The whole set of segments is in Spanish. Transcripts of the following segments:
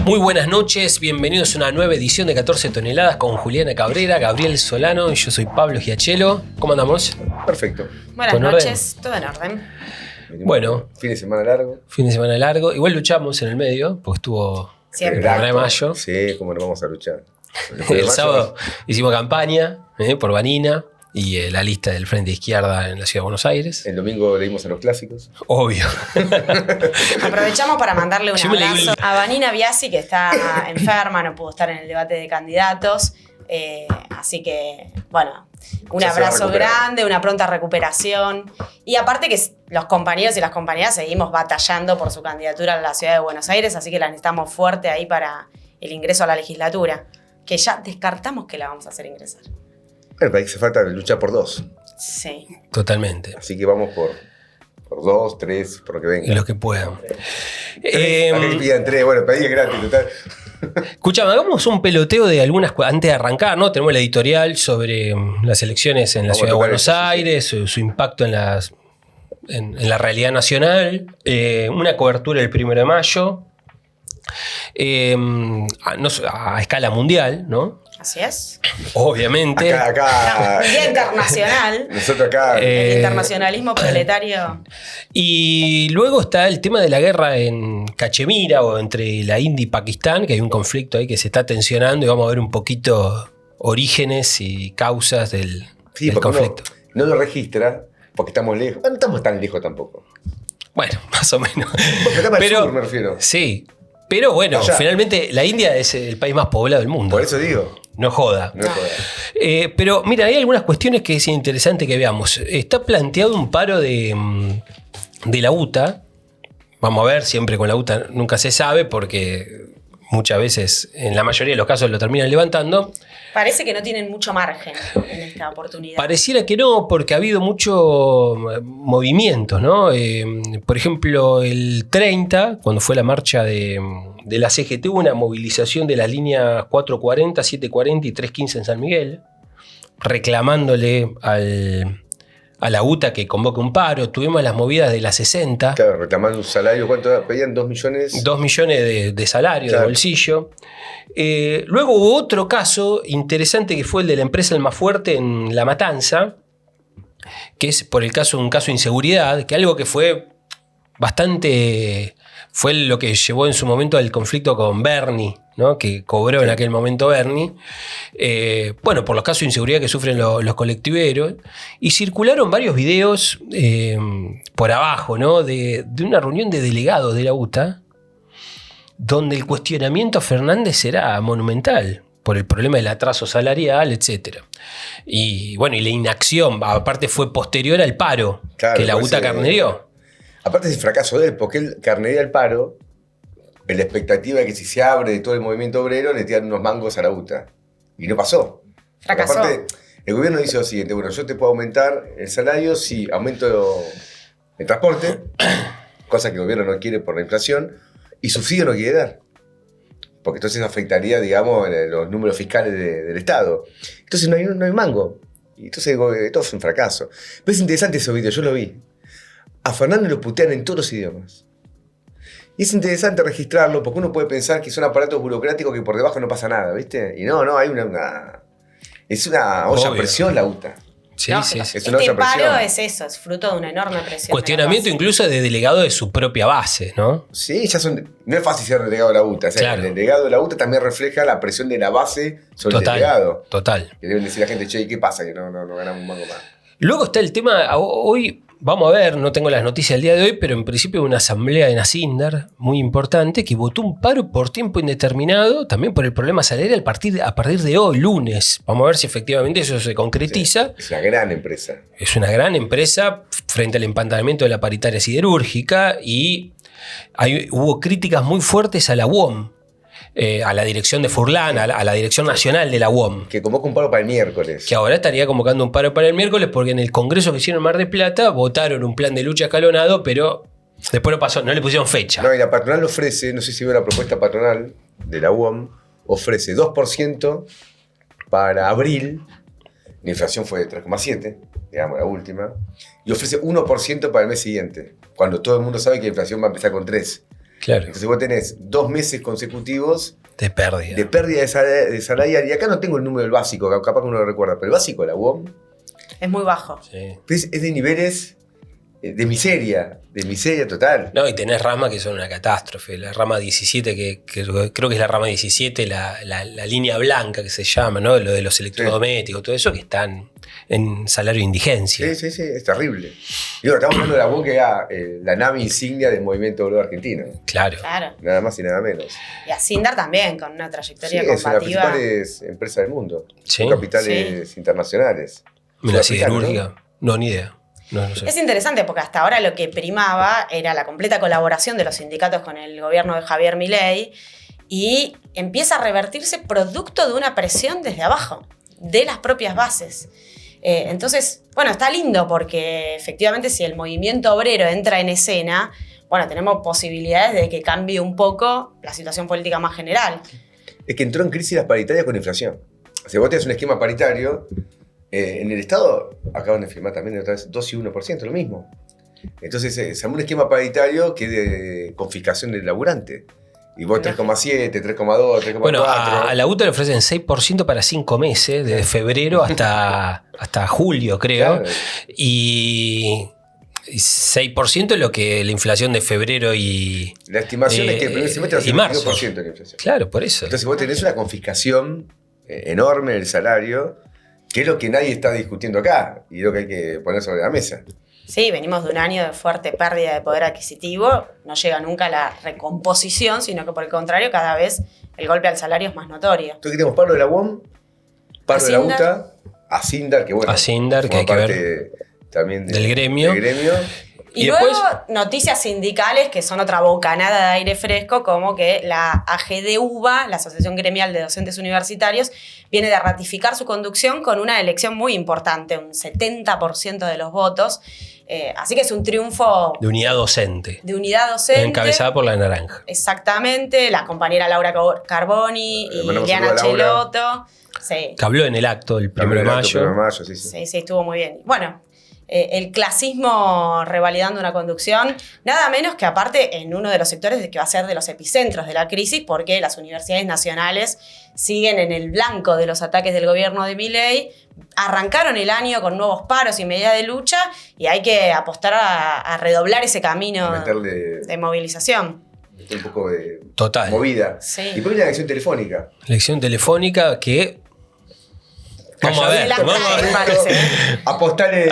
Muy buenas noches, bienvenidos a una nueva edición de 14 toneladas con Juliana Cabrera, Gabriel Solano y yo soy Pablo Giachelo. ¿Cómo andamos? Perfecto. Buenas noches, todo en orden. Bueno. Fin de semana largo. Fin de semana largo. Igual luchamos en el medio, porque estuvo el programa de mayo. Sí, cómo no vamos a luchar. El sábado hicimos campaña por Vanina y la lista del Frente Izquierda en la Ciudad de Buenos Aires. El domingo leímos a los clásicos. Obvio. Aprovechamos para mandarle un abrazo a Vanina Biasi, que está enferma, no pudo estar en el debate de candidatos. Así que, bueno, un abrazo grande, una pronta recuperación. Y aparte que los compañeros y las compañeras seguimos batallando por su candidatura a la Ciudad de Buenos Aires, así que la necesitamos fuerte ahí para el ingreso a la legislatura, que ya descartamos que la vamos a hacer ingresar. El país hace falta luchar por dos. Sí. Totalmente. Así que vamos por dos, tres, por lo que venga. Y los que puedan. Acá que pidan tres, bueno, pedí es gratis, total. Escuchame, hagamos un peloteo de algunas antes de arrancar, ¿no? Tenemos la editorial sobre las elecciones en la Ciudad de Buenos Aires, su impacto en la realidad nacional, una cobertura el 1 de mayo, a escala mundial, ¿no? Así es. Obviamente. Acá Día internacional. Nosotros acá. El internacionalismo proletario. Y luego está el tema de la guerra en Cachemira o entre la India y Pakistán, que hay un conflicto ahí que se está tensionando y vamos a ver un poquito orígenes y causas del conflicto. No lo registra porque estamos lejos. No estamos tan lejos tampoco. Bueno, más o menos. Pero sur, me refiero. Sí. Pero bueno, allá. Finalmente la India es el país más poblado del mundo. Por eso digo. No joda. No joda. Pero mira, hay algunas cuestiones que es interesante que veamos. Está planteado un paro de la UTA. Vamos a ver, siempre con la UTA nunca se sabe porque muchas veces, en la mayoría de los casos, lo terminan levantando. Parece que no tienen mucho margen en esta oportunidad. Pareciera que no, porque ha habido mucho movimiento, ¿no? Por ejemplo, el 30, cuando fue la marcha de la CGT, hubo una movilización de las líneas 440, 740 y 315 en San Miguel, reclamándole a la UTA que convoque un paro. Tuvimos las movidas de la 60. Claro, reclamando un salario. ¿Cuánto pedían? ¿2 millones? 2 millones de salario, claro, de bolsillo. Luego hubo otro caso interesante que fue el de la empresa El Más Fuerte en La Matanza, que es por un caso de inseguridad, que algo que fue bastante... Fue lo que llevó en su momento al conflicto con Bernie, ¿no? Que cobró en aquel momento Bernie. Bueno, por los casos de inseguridad que sufren los colectiveros. Y circularon varios videos por abajo, ¿no? De una reunión de delegados de la UTA, donde el cuestionamiento a Fernández era monumental por el problema del atraso salarial, etc. Y bueno, y la inacción, aparte fue posterior al paro, claro, que la UTA carnerió. Aparte es el fracaso de él, porque él carnería el paro en la expectativa de que si se abre de todo el movimiento obrero le tiran unos mangos a la UTA. Y no pasó. Fracasó. Aparte, el gobierno dice lo siguiente: bueno, yo te puedo aumentar el salario si aumento el transporte, cosa que el gobierno no quiere por la inflación, y subsidio no quiere dar. Porque entonces afectaría, digamos, los números fiscales del Estado. Entonces no hay mango. Y entonces todo es un fracaso. Pero es interesante ese video, yo lo vi. A Fernández lo putean en todos los idiomas. Y es interesante registrarlo porque uno puede pensar que son aparatos burocráticos que por debajo no pasa nada, ¿viste? Y no, hay es una olla a presión la UTA. Sí, no, sí. Este paro es eso, es fruto de una enorme presión. Cuestionamiento incluso de delegado de su propia base, ¿no? Sí, no es fácil ser delegado de la UTA. O sea, claro. El delegado de la UTA también refleja la presión de la base sobre el delegado. Total. Que deben decir la gente, che, ¿qué pasa? Que no ganamos un mango más. Luego está el tema, hoy... Vamos a ver, no tengo las noticias del día de hoy, pero en principio hubo una asamblea de Nasindar muy importante que votó un paro por tiempo indeterminado, también por el problema salarial a partir de hoy, lunes. Vamos a ver si efectivamente eso se concretiza. Sí, es una gran empresa. Es una gran empresa frente al empantanamiento de la paritaria siderúrgica y hubo críticas muy fuertes a la UOM. A la dirección de Furlan, a la dirección nacional de la UOM. Que convoca un paro para el miércoles. Que ahora estaría convocando un paro para el miércoles porque en el congreso que hicieron en Mar del Plata votaron un plan de lucha escalonado, pero después no pasó, no le pusieron fecha. No, y la patronal ofrece, no sé si veo la propuesta patronal de la UOM, ofrece 2% para abril, la inflación fue de 3,7%, digamos la última, y ofrece 1% para el mes siguiente, cuando todo el mundo sabe que la inflación va a empezar con 3%. Claro. Entonces vos tenés 2 meses consecutivos de pérdida de salarial. Y acá no tengo el número del básico, capaz que uno lo recuerda, pero el básico de la UOM es muy bajo. Sí. Es de niveles de miseria total. No, y tenés ramas que son una catástrofe. La rama 17, que creo que es la rama 17, la línea blanca que se llama, ¿no? Lo de los electrodomésticos, todo eso, que están en salario de indigencia. Sí, es terrible. Digo, estamos hablando de la UOM, que era la nave insignia del movimiento obrero argentino. Claro. Nada más y nada menos. Y Asindar también, con una trayectoria es una de las combativa. principales empresas del mundo. Sí. Con capitales internacionales. La siderúrgica. No, ni idea. No sé. Es interesante porque hasta ahora lo que primaba era la completa colaboración de los sindicatos con el gobierno de Javier Milei y empieza a revertirse producto de una presión desde abajo, de las propias bases. Entonces, bueno, está lindo porque efectivamente si el movimiento obrero entra en escena, bueno, tenemos posibilidades de que cambie un poco la situación política más general. Es que entró en crisis las paritarias con inflación. Si vos tenés un esquema paritario, en el Estado acaban de firmar también otra vez 2 y 1%, lo mismo. Entonces se armó un esquema paritario que es de confiscación del laburante. Y vos 3,7, 3,2, 3,4. Bueno, a la UTA le ofrecen 6% para 5 meses, desde febrero hasta julio, creo. Claro. Y 6% es lo que la inflación de febrero y la estimación es que el primer semestre va a ser 22% de la inflación. Claro, por eso. Entonces vos tenés una confiscación enorme del salario, que es lo que nadie está discutiendo acá y lo que hay que poner sobre la mesa. Sí, venimos de un año de fuerte pérdida de poder adquisitivo, no llega nunca la recomposición, sino que por el contrario, cada vez el golpe al salario es más notorio. Entonces tenemos Pablo de la UOM, Pablo de la UTA, Asindar, que bueno, Asindar, que hay que ver también del gremio. Y luego noticias sindicales que son otra bocanada de aire fresco, como que la AGDUBA, la Asociación Gremial de Docentes Universitarios, viene de ratificar su conducción con una elección muy importante, un 70% de los votos. Así que es un triunfo... De unidad docente. De unidad docente. Encabezada por la Naranja. Exactamente, la compañera Laura Carboni y Liana Chelotto. Sí. Que habló en el acto el 1 de mayo. Sí, estuvo muy bien. Bueno, el clasismo revalidando una conducción, nada menos que aparte en uno de los sectores que va a ser de los epicentros de la crisis, porque las universidades nacionales siguen en el blanco de los ataques del gobierno de Milei, arrancaron el año con nuevos paros y medidas de lucha y hay que apostar a redoblar ese camino de movilización. Un poco de total movida. Sí. Y por una elección telefónica. Elección telefónica que... Vamos a ver. Apostale.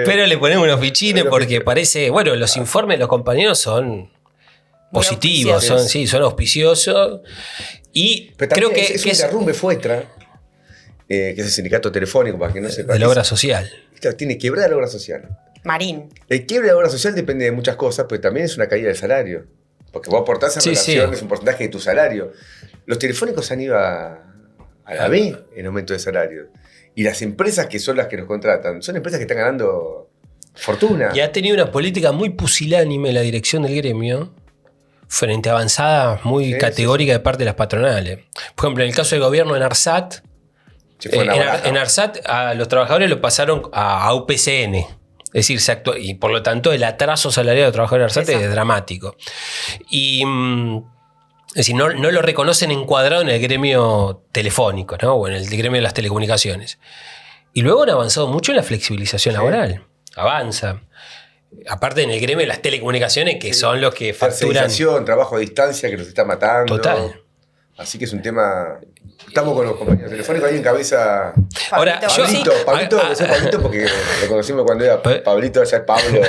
Pero le ponemos unos fichines porque parece. Bueno, los informes de los compañeros son positivos, son auspiciosos. Y creo que es un derrumbe Fuestra, que es el sindicato telefónico, para que no sepa. De la obra social. Tiene quebrada la obra social. Marín. El quiebre de la obra social depende de muchas cosas, pero también es una caída del salario. Porque vos aportás en relación, es un porcentaje de tu salario. Los telefónicos han ido a la B en aumento de salario. Y las empresas que son las que nos contratan, son empresas que están ganando fortuna. Y ha tenido una política muy pusilánime la dirección del gremio, frente a avanzadas muy categóricas de parte de las patronales. Por ejemplo, en el caso del gobierno en ARSAT, en ARSAT a los trabajadores lo pasaron a UPCN. Es decir, y por lo tanto el atraso salarial de los trabajadores de ARSAT es dramático. Y... es decir, no lo reconocen encuadrado en el gremio telefónico, ¿no? O en el gremio de las telecomunicaciones. Y luego han avanzado mucho en la flexibilización laboral. Avanza. Aparte en el gremio de las telecomunicaciones, que son los que facturan... Trabajo a distancia que nos está matando. Total. Así que es un tema... Estamos con los compañeros telefónicos ahí en cabeza. Ahora, Pablito, porque lo conocimos cuando era Pablito, ya es Pablo.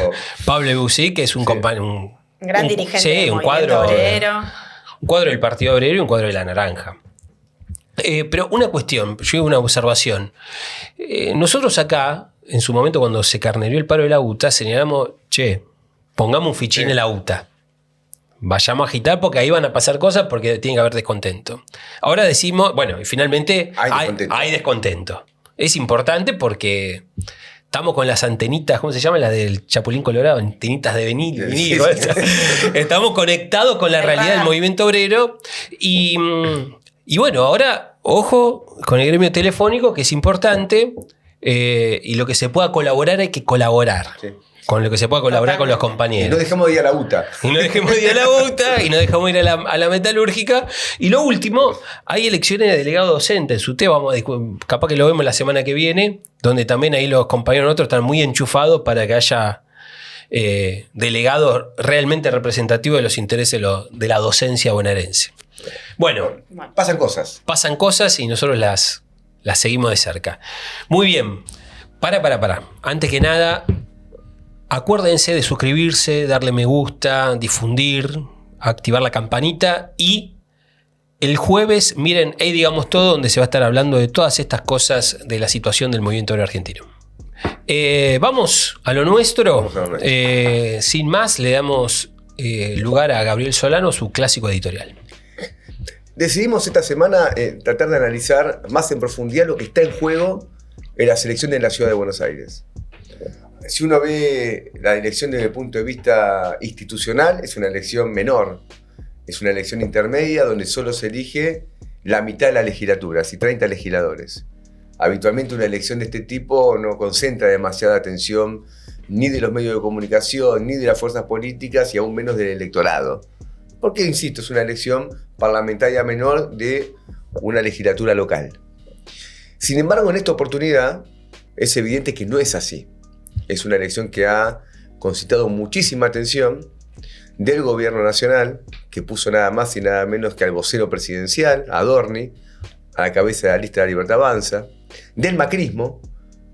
Pablo Bussi, que es un compañero... Un gran dirigente del movimiento obrero. Un cuadro del Partido Obrero y un cuadro de la Naranja. Pero una cuestión, yo una observación. Nosotros acá, en su momento cuando se carnerió el paro de la UTA, señalamos, pongamos un fichín en la UTA. Vayamos a agitar porque ahí van a pasar cosas porque tiene que haber descontento. Ahora decimos, bueno, y finalmente hay descontento. Es importante porque... Estamos con las antenitas, ¿cómo se llama? Las del Chapulín Colorado, antenitas de vinilo. Sí. Estamos conectados con la realidad del movimiento obrero. Y bueno, ahora, ojo con el gremio telefónico, que es importante. Y lo que se pueda colaborar, hay que colaborar. Sí. Con lo que se pueda colaborar con los compañeros. Y no dejemos de ir a la UTA. Y no dejemos de ir a la UTA, y no dejamos de ir a la metalúrgica. Y lo último, hay elecciones de delegado docente en SUTE, capaz que lo vemos la semana que viene, donde también ahí los compañeros nosotros están muy enchufados para que haya delegados realmente representativos de los intereses de la docencia bonaerense. Bueno, pasan cosas. Pasan cosas y nosotros las seguimos de cerca. Muy bien. Para. Antes que nada, acuérdense de suscribirse, darle me gusta, difundir, activar la campanita y el jueves, miren, ahí digamos todo, donde se va a estar hablando de todas estas cosas de la situación del movimiento obrero argentino. Vamos a lo nuestro. Sin más, le damos lugar a Gabriel Solano, su clásico editorial. Decidimos esta semana tratar de analizar más en profundidad lo que está en juego en las elecciones de la Ciudad de Buenos Aires. Si uno ve la elección desde el punto de vista institucional, es una elección menor. Es una elección intermedia donde solo se elige la mitad de la legislatura, así 30 legisladores. Habitualmente una elección de este tipo no concentra demasiada atención ni de los medios de comunicación, ni de las fuerzas políticas y aún menos del electorado. Porque, insisto, es una elección parlamentaria menor de una legislatura local. Sin embargo, en esta oportunidad es evidente que no es así. Es una elección que ha concitado muchísima atención del gobierno nacional, que puso nada más y nada menos que al vocero presidencial, a Adorni, a la cabeza de la lista de la Libertad Avanza, del macrismo,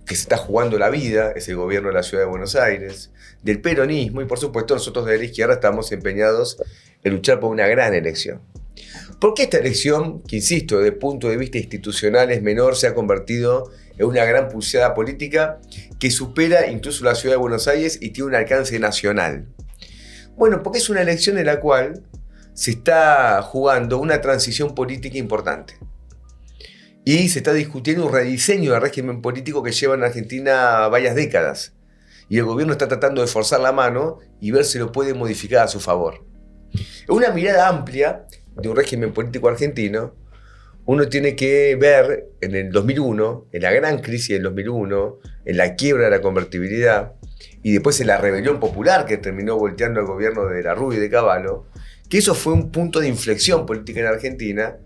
que se está jugando la vida, es el gobierno de la Ciudad de Buenos Aires, del peronismo y por supuesto nosotros de la izquierda estamos empeñados en luchar por una gran elección. ¿Por qué esta elección, que insisto, desde el punto de vista institucional es menor, se ha convertido en una gran pulseada política que supera incluso la Ciudad de Buenos Aires y tiene un alcance nacional? Bueno, porque es una elección en la cual se está jugando una transición política importante. Y se está discutiendo un rediseño del régimen político que lleva en Argentina varias décadas. Y el gobierno está tratando de forzar la mano y ver si lo puede modificar a su favor. En una mirada amplia de un régimen político argentino, uno tiene que ver en el 2001, en la gran crisis del 2001, en la quiebra de la convertibilidad y después en la rebelión popular que terminó volteando al gobierno de Larrua y de Cavallo, que eso fue un punto de inflexión política en Argentina,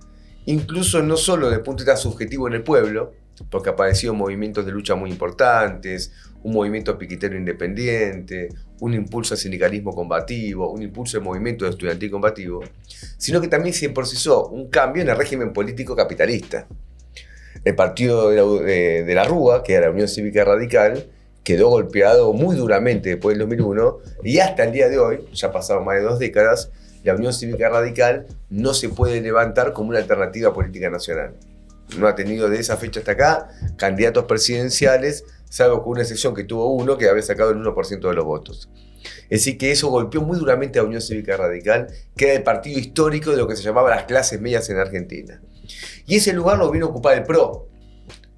incluso no solo desde el punto de vista subjetivo en el pueblo, porque aparecieron movimientos de lucha muy importantes, un movimiento piquetero independiente, un impulso al sindicalismo combativo, un impulso al movimiento estudiantil combativo, sino que también se procesó un cambio en el régimen político capitalista. El partido de Larrua, que era la Unión Cívica Radical, quedó golpeado muy duramente después del 2001 y hasta el día de hoy, ya pasaron más de 2 décadas, la Unión Cívica Radical no se puede levantar como una alternativa política nacional. No ha tenido de esa fecha hasta acá candidatos presidenciales, salvo con una excepción que tuvo uno que había sacado el 1% de los votos. Es decir, que eso golpeó muy duramente a Unión Cívica Radical, que era el partido histórico de lo que se llamaba las clases medias en Argentina. Y ese lugar lo vino a ocupar el PRO.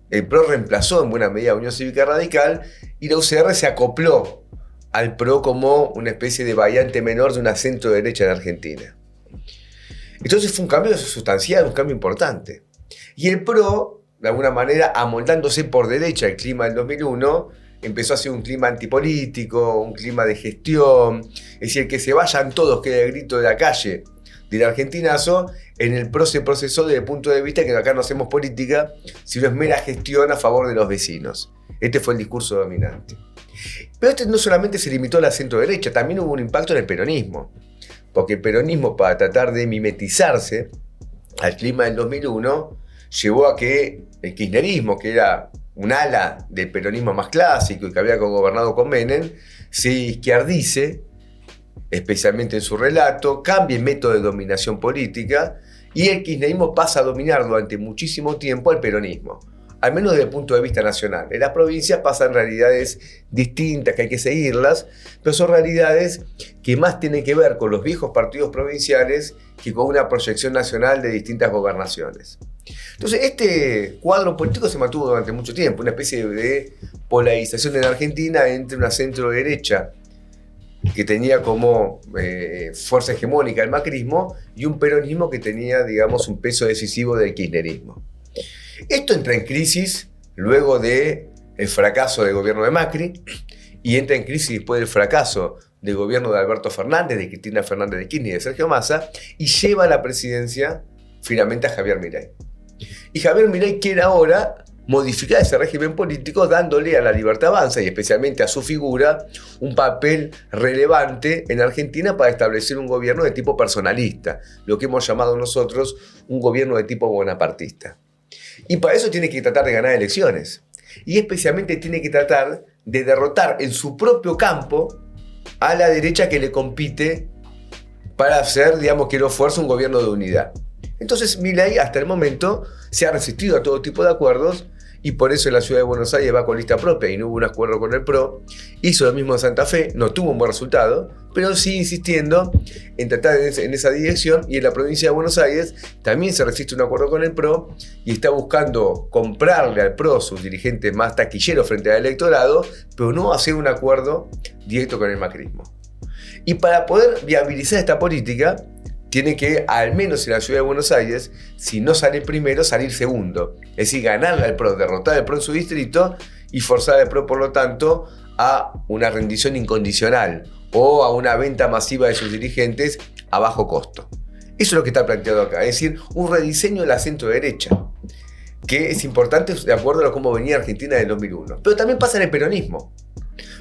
El PRO reemplazó en buena medida a Unión Cívica Radical y la UCR se acopló al PRO como una especie de variante menor de una centro derecha en Argentina. Entonces fue un cambio sustancial, un cambio importante. Y el PRO, de alguna manera, amoldándose por derecha el clima del 2001, empezó a ser un clima antipolítico, un clima de gestión, es decir, que se vayan todos, que era el grito de la calle del argentinazo. En el PRO se procesó desde el punto de vista que acá no hacemos política, sino es mera gestión a favor de los vecinos. Este fue el discurso dominante. Pero este no solamente se limitó a la centro derecha, también hubo un impacto en el peronismo, porque el peronismo, para tratar de mimetizarse al clima del 2001, llevó a que el kirchnerismo, que era un ala del peronismo más clásico y que había gobernado con Menem, se izquierdice, especialmente en su relato, cambie el método de dominación política y el kirchnerismo pasa a dominar durante muchísimo tiempo al peronismo, al menos desde el punto de vista nacional. En las provincias pasan realidades distintas que hay que seguirlas, pero son realidades que más tienen que ver con los viejos partidos provinciales que con una proyección nacional de distintas gobernaciones. Entonces, este cuadro político se mantuvo durante mucho tiempo, una especie de polarización en Argentina entre una centro derecha que tenía como fuerza hegemónica el macrismo y un peronismo que tenía, digamos, un peso decisivo del kirchnerismo. Esto entra en crisis luego del fracaso del gobierno de Macri y entra en crisis después del fracaso del gobierno de Alberto Fernández, de Cristina Fernández de Kirchner y de Sergio Massa, y lleva a la presidencia finalmente a Javier Milei. Y Javier Milei quiere ahora modificar ese régimen político dándole a la Libertad Avanza y especialmente a su figura un papel relevante en Argentina para establecer un gobierno de tipo personalista, lo que hemos llamado nosotros un gobierno de tipo bonapartista. Y para eso tiene que tratar de ganar elecciones y especialmente tiene que tratar de derrotar en su propio campo a la derecha que le compite para hacer, digamos, que lo fuerza un gobierno de unidad. Entonces Milei hasta el momento se ha resistido a todo tipo de acuerdos y por eso en la ciudad de Buenos Aires va con lista propia y no hubo un acuerdo con el PRO. Hizo lo mismo en Santa Fe, no tuvo un buen resultado, pero sigue insistiendo en tratar en esa dirección, y en la provincia de Buenos Aires también se resiste a un acuerdo con el PRO y está buscando comprarle al PRO sus dirigentes más taquilleros frente al electorado, pero no hacer un acuerdo directo con el macrismo. Y para poder viabilizar esta política, tiene que, al menos en la ciudad de Buenos Aires, si no sale primero, salir segundo. Es decir, ganarle al PRO, derrotar al PRO en su distrito y forzar al PRO, por lo tanto, a una rendición incondicional o a una venta masiva de sus dirigentes a bajo costo. Eso es lo que está planteado acá, es decir, un rediseño de la centro-derecha, que es importante de acuerdo a cómo venía Argentina en el 2001. Pero también pasa en el peronismo.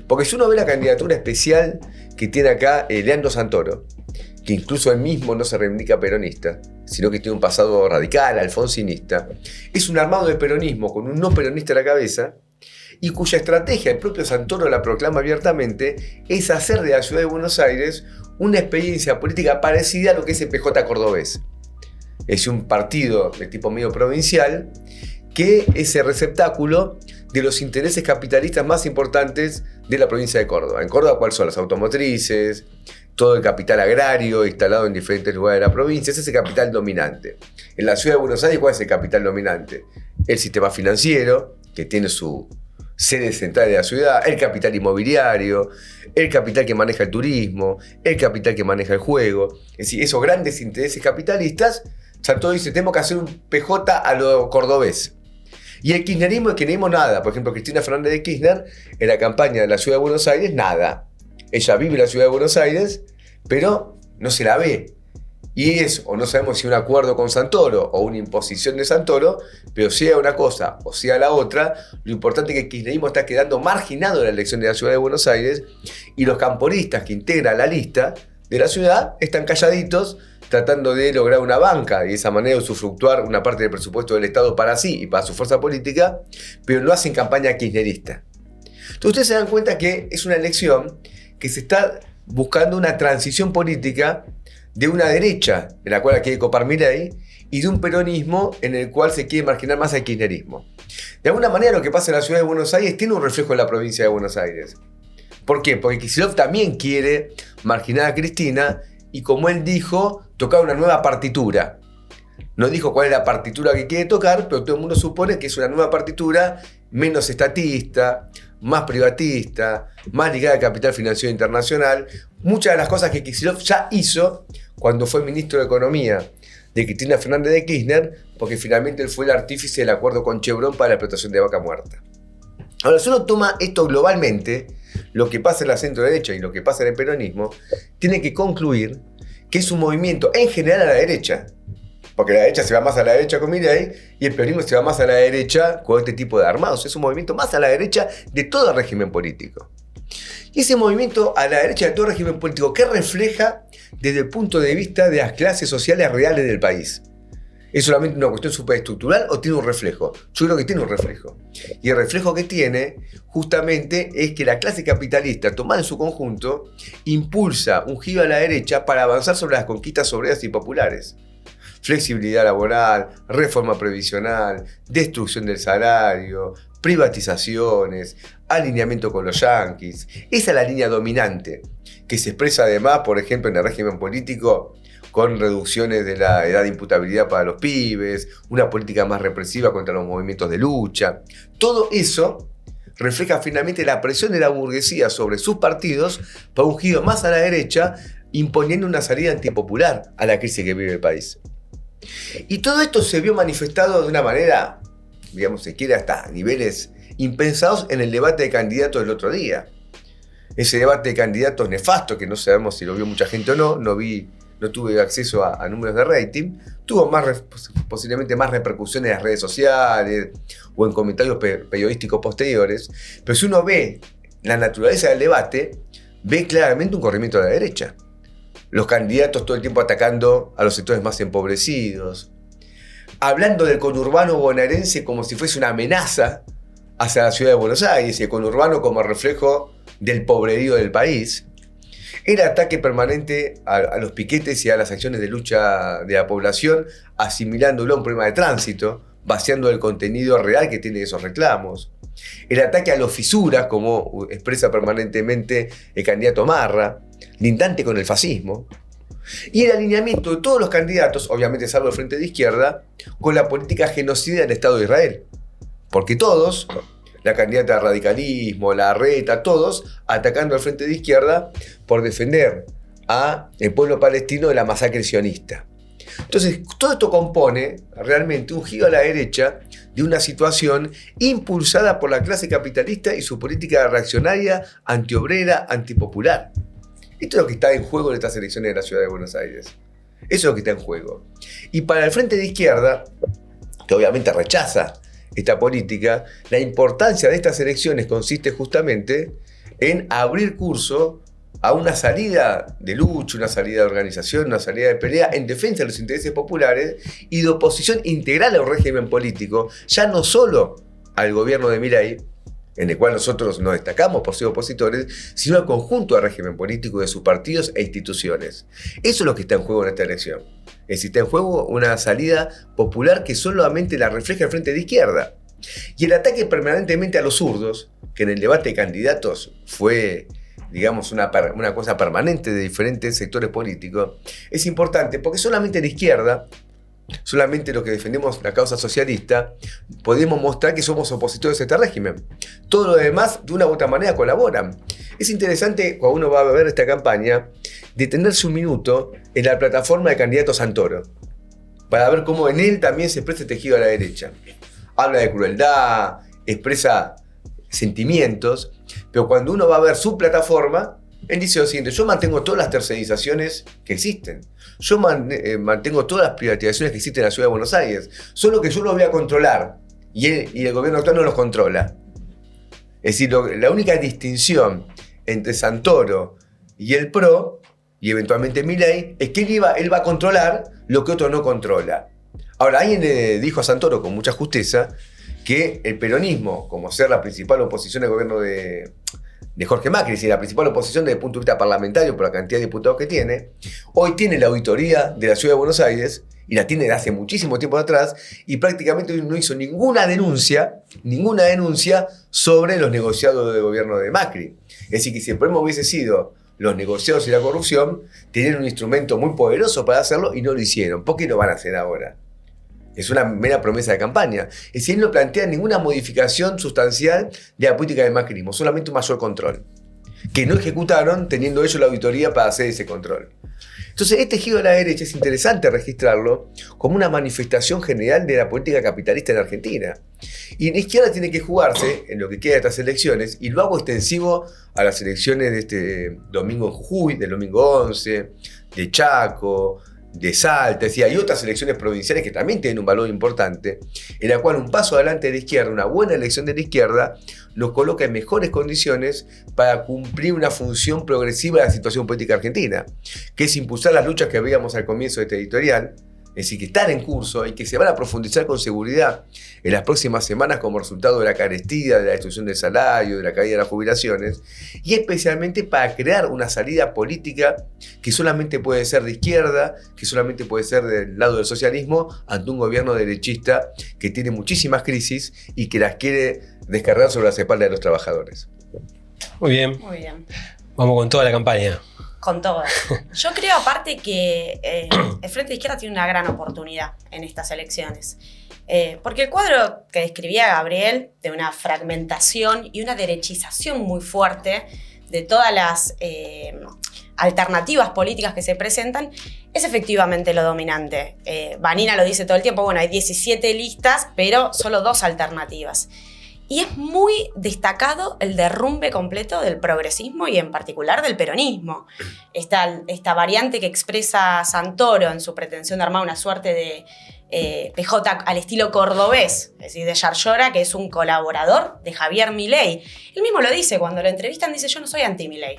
Porque si uno ve la candidatura especial que tiene acá Leandro Santoro, que incluso él mismo no se reivindica peronista, sino que tiene un pasado radical, alfonsinista, es un armado de peronismo con un no peronista a la cabeza, y cuya estrategia, el propio Santoro la proclama abiertamente, es hacer de la ciudad de Buenos Aires una experiencia política parecida a lo que es el PJ cordobés. Es un partido de tipo medio provincial que es el receptáculo de los intereses capitalistas más importantes de la provincia de Córdoba. En Córdoba, ¿cuáles son? Las automotrices, todo el capital agrario instalado en diferentes lugares de la provincia. Ese es el capital dominante. En la ciudad de Buenos Aires, ¿cuál es el capital dominante? El sistema financiero, que tiene su sede central de la ciudad, el capital inmobiliario, el capital que maneja el turismo, el capital que maneja el juego. Es decir, esos grandes intereses capitalistas, Santoro dice, tenemos que hacer un PJ a lo cordobés. Y el kirchnerismo es que no dimos nada. Por ejemplo, Cristina Fernández de Kirchner, en la campaña de la ciudad de Buenos Aires, nada. Ella vive en la ciudad de Buenos Aires, pero no se la ve. Y es, o no sabemos si un acuerdo con Santoro o una imposición de Santoro, pero sea una cosa o sea la otra, lo importante es que el kirchnerismo está quedando marginado en la elección de la ciudad de Buenos Aires y los camporistas que integran la lista de la ciudad están calladitos tratando de lograr una banca y de esa manera usufructuar una parte del presupuesto del Estado para sí y para su fuerza política, pero no hacen campaña kirchnerista. Entonces ustedes se dan cuenta que es una elección que se está buscando una transición política de una derecha en la cual quiere copar Milei y de un peronismo en el cual se quiere marginar más al kirchnerismo. De alguna manera lo que pasa en la ciudad de Buenos Aires tiene un reflejo en la provincia de Buenos Aires. ¿Por qué? Porque Kicillof también quiere marginar a Cristina y, como él dijo, tocar una nueva partitura. No dijo cuál es la partitura que quiere tocar, pero todo el mundo supone que es una nueva partitura menos estatista, más privatista, más ligada al capital financiero internacional. Muchas de las cosas que Kicillof ya hizo cuando fue ministro de Economía de Cristina Fernández de Kirchner, porque finalmente él fue el artífice del acuerdo con Chevron para la explotación de vaca muerta. Ahora, si uno toma esto globalmente, lo que pasa en la centro-derecha y lo que pasa en el peronismo, tiene que concluir que es un movimiento en general a la derecha, porque la derecha se va más a la derecha con Milei y el peronismo se va más a la derecha con este tipo de armados. Es un movimiento más a la derecha de todo el régimen político. Y ese movimiento a la derecha de todo el régimen político, ¿qué refleja desde el punto de vista de las clases sociales reales del país? ¿Es solamente una cuestión superestructural o tiene un reflejo? Yo creo que tiene un reflejo. Y el reflejo que tiene justamente es que la clase capitalista, tomada en su conjunto, impulsa un giro a la derecha para avanzar sobre las conquistas obreras y populares. Flexibilidad laboral, reforma previsional, destrucción del salario, privatizaciones, alineamiento con los yanquis. Esa es la línea dominante, que se expresa además, por ejemplo, en el régimen político, con reducciones de la edad de imputabilidad para los pibes, una política más represiva contra los movimientos de lucha. Todo eso refleja finalmente la presión de la burguesía sobre sus partidos para un giro más a la derecha, imponiendo una salida antipopular a la crisis que vive el país. Y todo esto se vio manifestado de una manera, digamos, se quiere hasta niveles impensados en el debate de candidatos del otro día. ese debate de candidatos nefasto, que no sabemos si lo vio mucha gente o no, no tuve acceso a números de rating, tuvo posiblemente más repercusiones en las redes sociales o en comentarios periodísticos posteriores, pero si uno ve la naturaleza del debate, ve claramente un corrimiento de la derecha. Los candidatos todo el tiempo atacando a los sectores más empobrecidos, hablando del conurbano bonaerense como si fuese una amenaza hacia la ciudad de Buenos Aires y el conurbano como reflejo del pobrerío del país. El ataque permanente a los piquetes y a las acciones de lucha de la población, asimilándolo a un problema de tránsito, vaciando el contenido real que tiene esos reclamos. El ataque a los fisuras, como expresa permanentemente el candidato Marra, lindante con el fascismo. Y el alineamiento de todos los candidatos, obviamente salvo el Frente de Izquierda, con la política genocida del Estado de Israel. Porque todos, la candidata de radicalismo, la Reta, todos atacando al Frente de Izquierda por defender al pueblo palestino de la masacre sionista. Entonces, todo esto compone realmente un giro a la derecha de una situación impulsada por la clase capitalista y su política reaccionaria, antiobrera, antipopular. Esto es lo que está en juego en estas elecciones de la ciudad de Buenos Aires. Eso es lo que está en juego. Y para el Frente de Izquierda, que obviamente rechaza esta política, la importancia de estas elecciones consiste justamente en abrir curso a una salida de lucha, una salida de organización, una salida de pelea en defensa de los intereses populares y de oposición integral a un régimen político, ya no solo al gobierno de Milei, en el cual nosotros nos destacamos por ser opositores, sino al conjunto del régimen político de sus partidos e instituciones. Eso es lo que está en juego en esta elección. Es decir, está en juego una salida popular que solamente la refleja el Frente de Izquierda. Y el ataque permanentemente a los zurdos, que en el debate de candidatos fue, digamos, una cosa permanente de diferentes sectores políticos, es importante porque solamente la izquierda, solamente los que defendemos la causa socialista, podemos mostrar que somos opositores a este régimen. Todo lo demás, de una u otra manera, colaboran. Es interesante, cuando uno va a ver esta campaña, detenerse un minuto en la plataforma de candidato Santoro, para ver cómo en él también se expresa tejido a la derecha. Habla de crueldad, expresa sentimientos, pero cuando uno va a ver su plataforma, él dice lo siguiente: yo mantengo todas las tercerizaciones que existen. Yo mantengo todas las privatizaciones que existen en la ciudad de Buenos Aires. Solo que yo los voy a controlar y el gobierno actual no los controla. Es decir, la única distinción entre Santoro y el PRO, y eventualmente Milei, es que él va a controlar lo que otro no controla. Ahora, alguien le dijo a Santoro con mucha justeza que el peronismo, como ser la principal oposición al gobierno de Jorge Macri, es decir, la principal oposición desde el punto de vista parlamentario por la cantidad de diputados que tiene, hoy tiene la auditoría de la ciudad de Buenos Aires, y la tiene de hace muchísimo tiempo atrás, y prácticamente no hizo ninguna denuncia sobre los negociados del gobierno de Macri. Es decir, que si el problema hubiese sido los negociados y la corrupción, tenían un instrumento muy poderoso para hacerlo y no lo hicieron. ¿Por qué lo van a hacer ahora? Es una mera promesa de campaña. Es decir, él no plantea ninguna modificación sustancial de la política del macrismo, solamente un mayor control, que no ejecutaron teniendo ellos la auditoría para hacer ese control. Entonces, este giro a la derecha es interesante registrarlo como una manifestación general de la política capitalista en Argentina. Y la izquierda tiene que jugarse en lo que queda de estas elecciones, y lo hago extensivo a las elecciones de este domingo en Jujuy, del domingo 11, de Chaco, de Salta. Es decir, hay otras elecciones provinciales que también tienen un valor importante, en la cual un paso adelante de la izquierda, una buena elección de la izquierda, nos coloca en mejores condiciones para cumplir una función progresiva de la situación política argentina, que es impulsar las luchas que veíamos al comienzo de este editorial, es decir, que están en curso y que se van a profundizar con seguridad en las próximas semanas como resultado de la carestía, de la destrucción del salario, de la caída de las jubilaciones, y especialmente para crear una salida política que solamente puede ser de izquierda, que solamente puede ser del lado del socialismo, ante un gobierno derechista que tiene muchísimas crisis y que las quiere descargar sobre las espaldas de los trabajadores. Muy bien. Muy bien. Vamos con toda la campaña. Con todo. Yo creo aparte que el Frente de Izquierda tiene una gran oportunidad en estas elecciones. Porque el cuadro que describía Gabriel, de una fragmentación y una derechización muy fuerte de todas las alternativas políticas que se presentan, es efectivamente lo dominante. Vanina lo dice todo el tiempo, bueno, hay 17 listas, pero solo 2 alternativas. Y es muy destacado el derrumbe completo del progresismo y en particular del peronismo. Esta variante que expresa Santoro en su pretensión de armar una suerte de PJ al estilo cordobés, es decir, de Yarlora, que es un colaborador de Javier Milei. Él mismo lo dice, cuando lo entrevistan dice, yo no soy anti-Milei.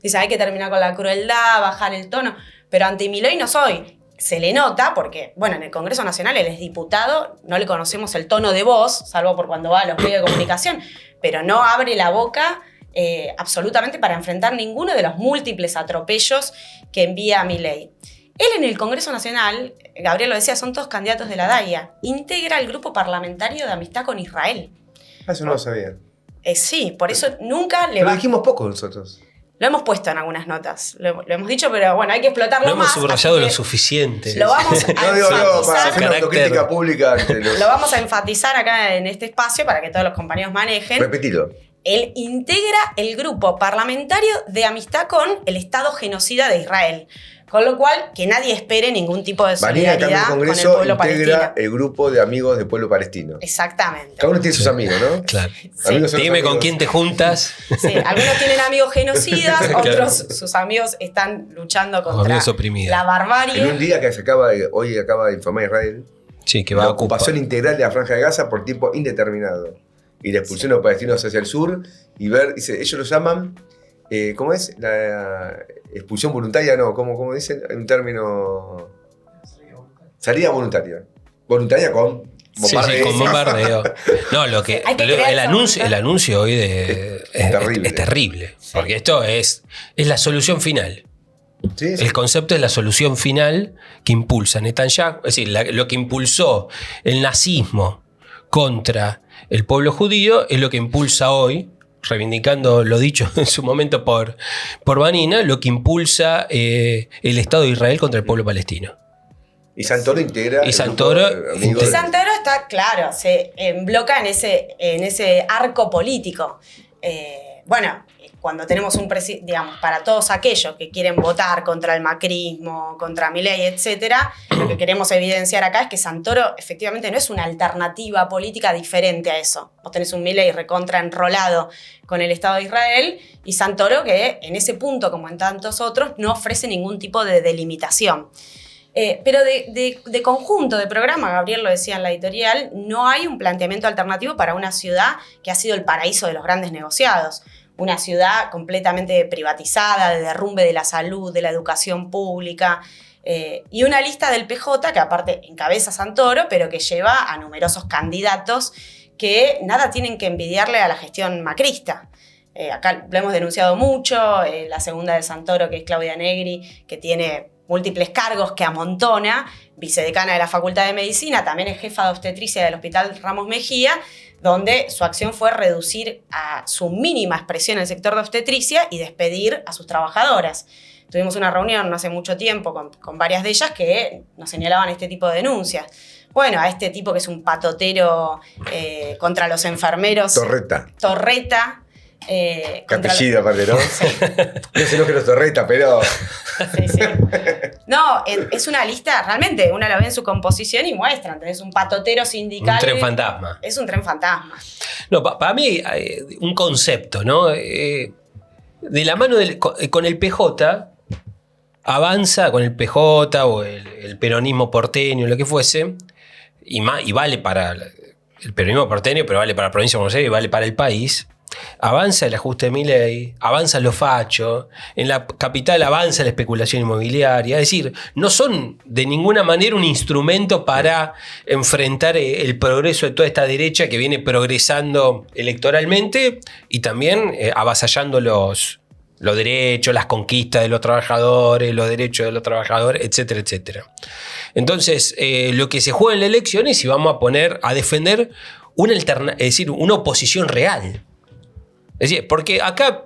Dice, hay que terminar con la crueldad, bajar el tono, pero anti-Milei no soy. Se le nota porque, bueno, en el Congreso Nacional él es diputado, no le conocemos el tono de voz, salvo por cuando va a los medios de comunicación, pero no abre la boca absolutamente para enfrentar ninguno de los múltiples atropellos que envía Milei. Él en el Congreso Nacional, Gabriel lo decía, son todos candidatos de la DAIA, integra el grupo parlamentario de amistad con Israel. Eso no lo sabía. Sí, por eso nunca le Pero va... lo dijimos poco nosotros. Lo hemos puesto en algunas notas, lo hemos dicho, pero bueno, hay que explotarlo más. Lo hemos subrayado lo suficiente. Lo vamos a para enfatizar. hacer una autocrítica pública. Lo vamos a enfatizar acá en este espacio para que todos los compañeros manejen. Repetilo. Él integra el grupo parlamentario de amistad con el Estado genocida de Israel. Con lo cual, que nadie espere ningún tipo de solidaridad con el pueblo palestino. Integra el grupo de amigos del pueblo palestino. Exactamente. Cada uno tiene sus amigos, ¿no? Claro. Sí. Dime con quién te juntas. Sí, algunos tienen amigos genocidas, otros sus amigos están luchando contra la barbarie. En un día que hoy acaba de informar Israel, sí, que va la a ocupar ocupación integral de la Franja de Gaza por tiempo indeterminado. Y la expulsión de los palestinos hacia el sur y ver, dice, ellos lo llaman, ¿cómo es? La expulsión voluntaria, no, ¿cómo dicen? En un término... Salida voluntaria. Voluntaria con bombardeo. Sí, con bombardeo. No, el anuncio hoy es terrible. Sí. Porque esto es la solución final. Sí. El concepto es la solución final que impulsa Netanyahu, es decir, lo que impulsó el nazismo contra el pueblo judío es lo que impulsa hoy, reivindicando lo dicho en su momento por Vanina, lo que impulsa el Estado de Israel contra el pueblo palestino. Y Santoro integra. Y Santoro está, claro, se embloca en ese arco político. Bueno, cuando tenemos un presidente, digamos, para todos aquellos que quieren votar contra el macrismo, contra Milei, etcétera, lo que queremos evidenciar acá es que Santoro efectivamente no es una alternativa política diferente a eso. Vos tenés un Milei recontra enrolado con el Estado de Israel y Santoro que en ese punto, como en tantos otros, no ofrece ningún tipo de delimitación. Pero de conjunto de programa, Gabriel lo decía en la editorial, no hay un planteamiento alternativo para una ciudad que ha sido el paraíso de los grandes negociados. Una ciudad completamente privatizada, de derrumbe de la salud, de la educación pública, y una lista del PJ que aparte encabeza Santoro, pero que lleva a numerosos candidatos que nada tienen que envidiarle a la gestión macrista. Acá lo hemos denunciado mucho, la segunda de Santoro, que es Claudia Negri, que tiene múltiples cargos que amontona, vicedecana de la Facultad de Medicina, también es jefa de obstetricia del Hospital Ramos Mejía, donde su acción fue reducir a su mínima expresión el sector de obstetricia y despedir a sus trabajadoras. Tuvimos una reunión no hace mucho tiempo con varias de ellas que nos señalaban este tipo de denuncias. Bueno, a este tipo que es un patotero contra los enfermeros. Torreta. Capellida, aparte, ¿no? Sí. No sé lo que los Torreta, pero... Sí. No, es una lista, realmente, una la ve en su composición y muestran. Tenés un patotero sindical. Un tren fantasma. Es un tren fantasma. No, para mí, un concepto, ¿no? De la mano con el PJ, avanza con el PJ o el peronismo porteño, lo que fuese, y vale para el peronismo porteño, pero vale para la provincia de Buenos Aires y vale para el país. Avanza el ajuste de Milei, avanza los fachos, en la capital avanza la especulación inmobiliaria, es decir, no son de ninguna manera un instrumento para enfrentar el progreso de toda esta derecha que viene progresando electoralmente y también avasallando los derechos, las conquistas de los trabajadores, los derechos de los trabajadores, etcétera, etcétera. Entonces, lo que se juega en la elección es si vamos a poner a defender una oposición real. Es decir, porque acá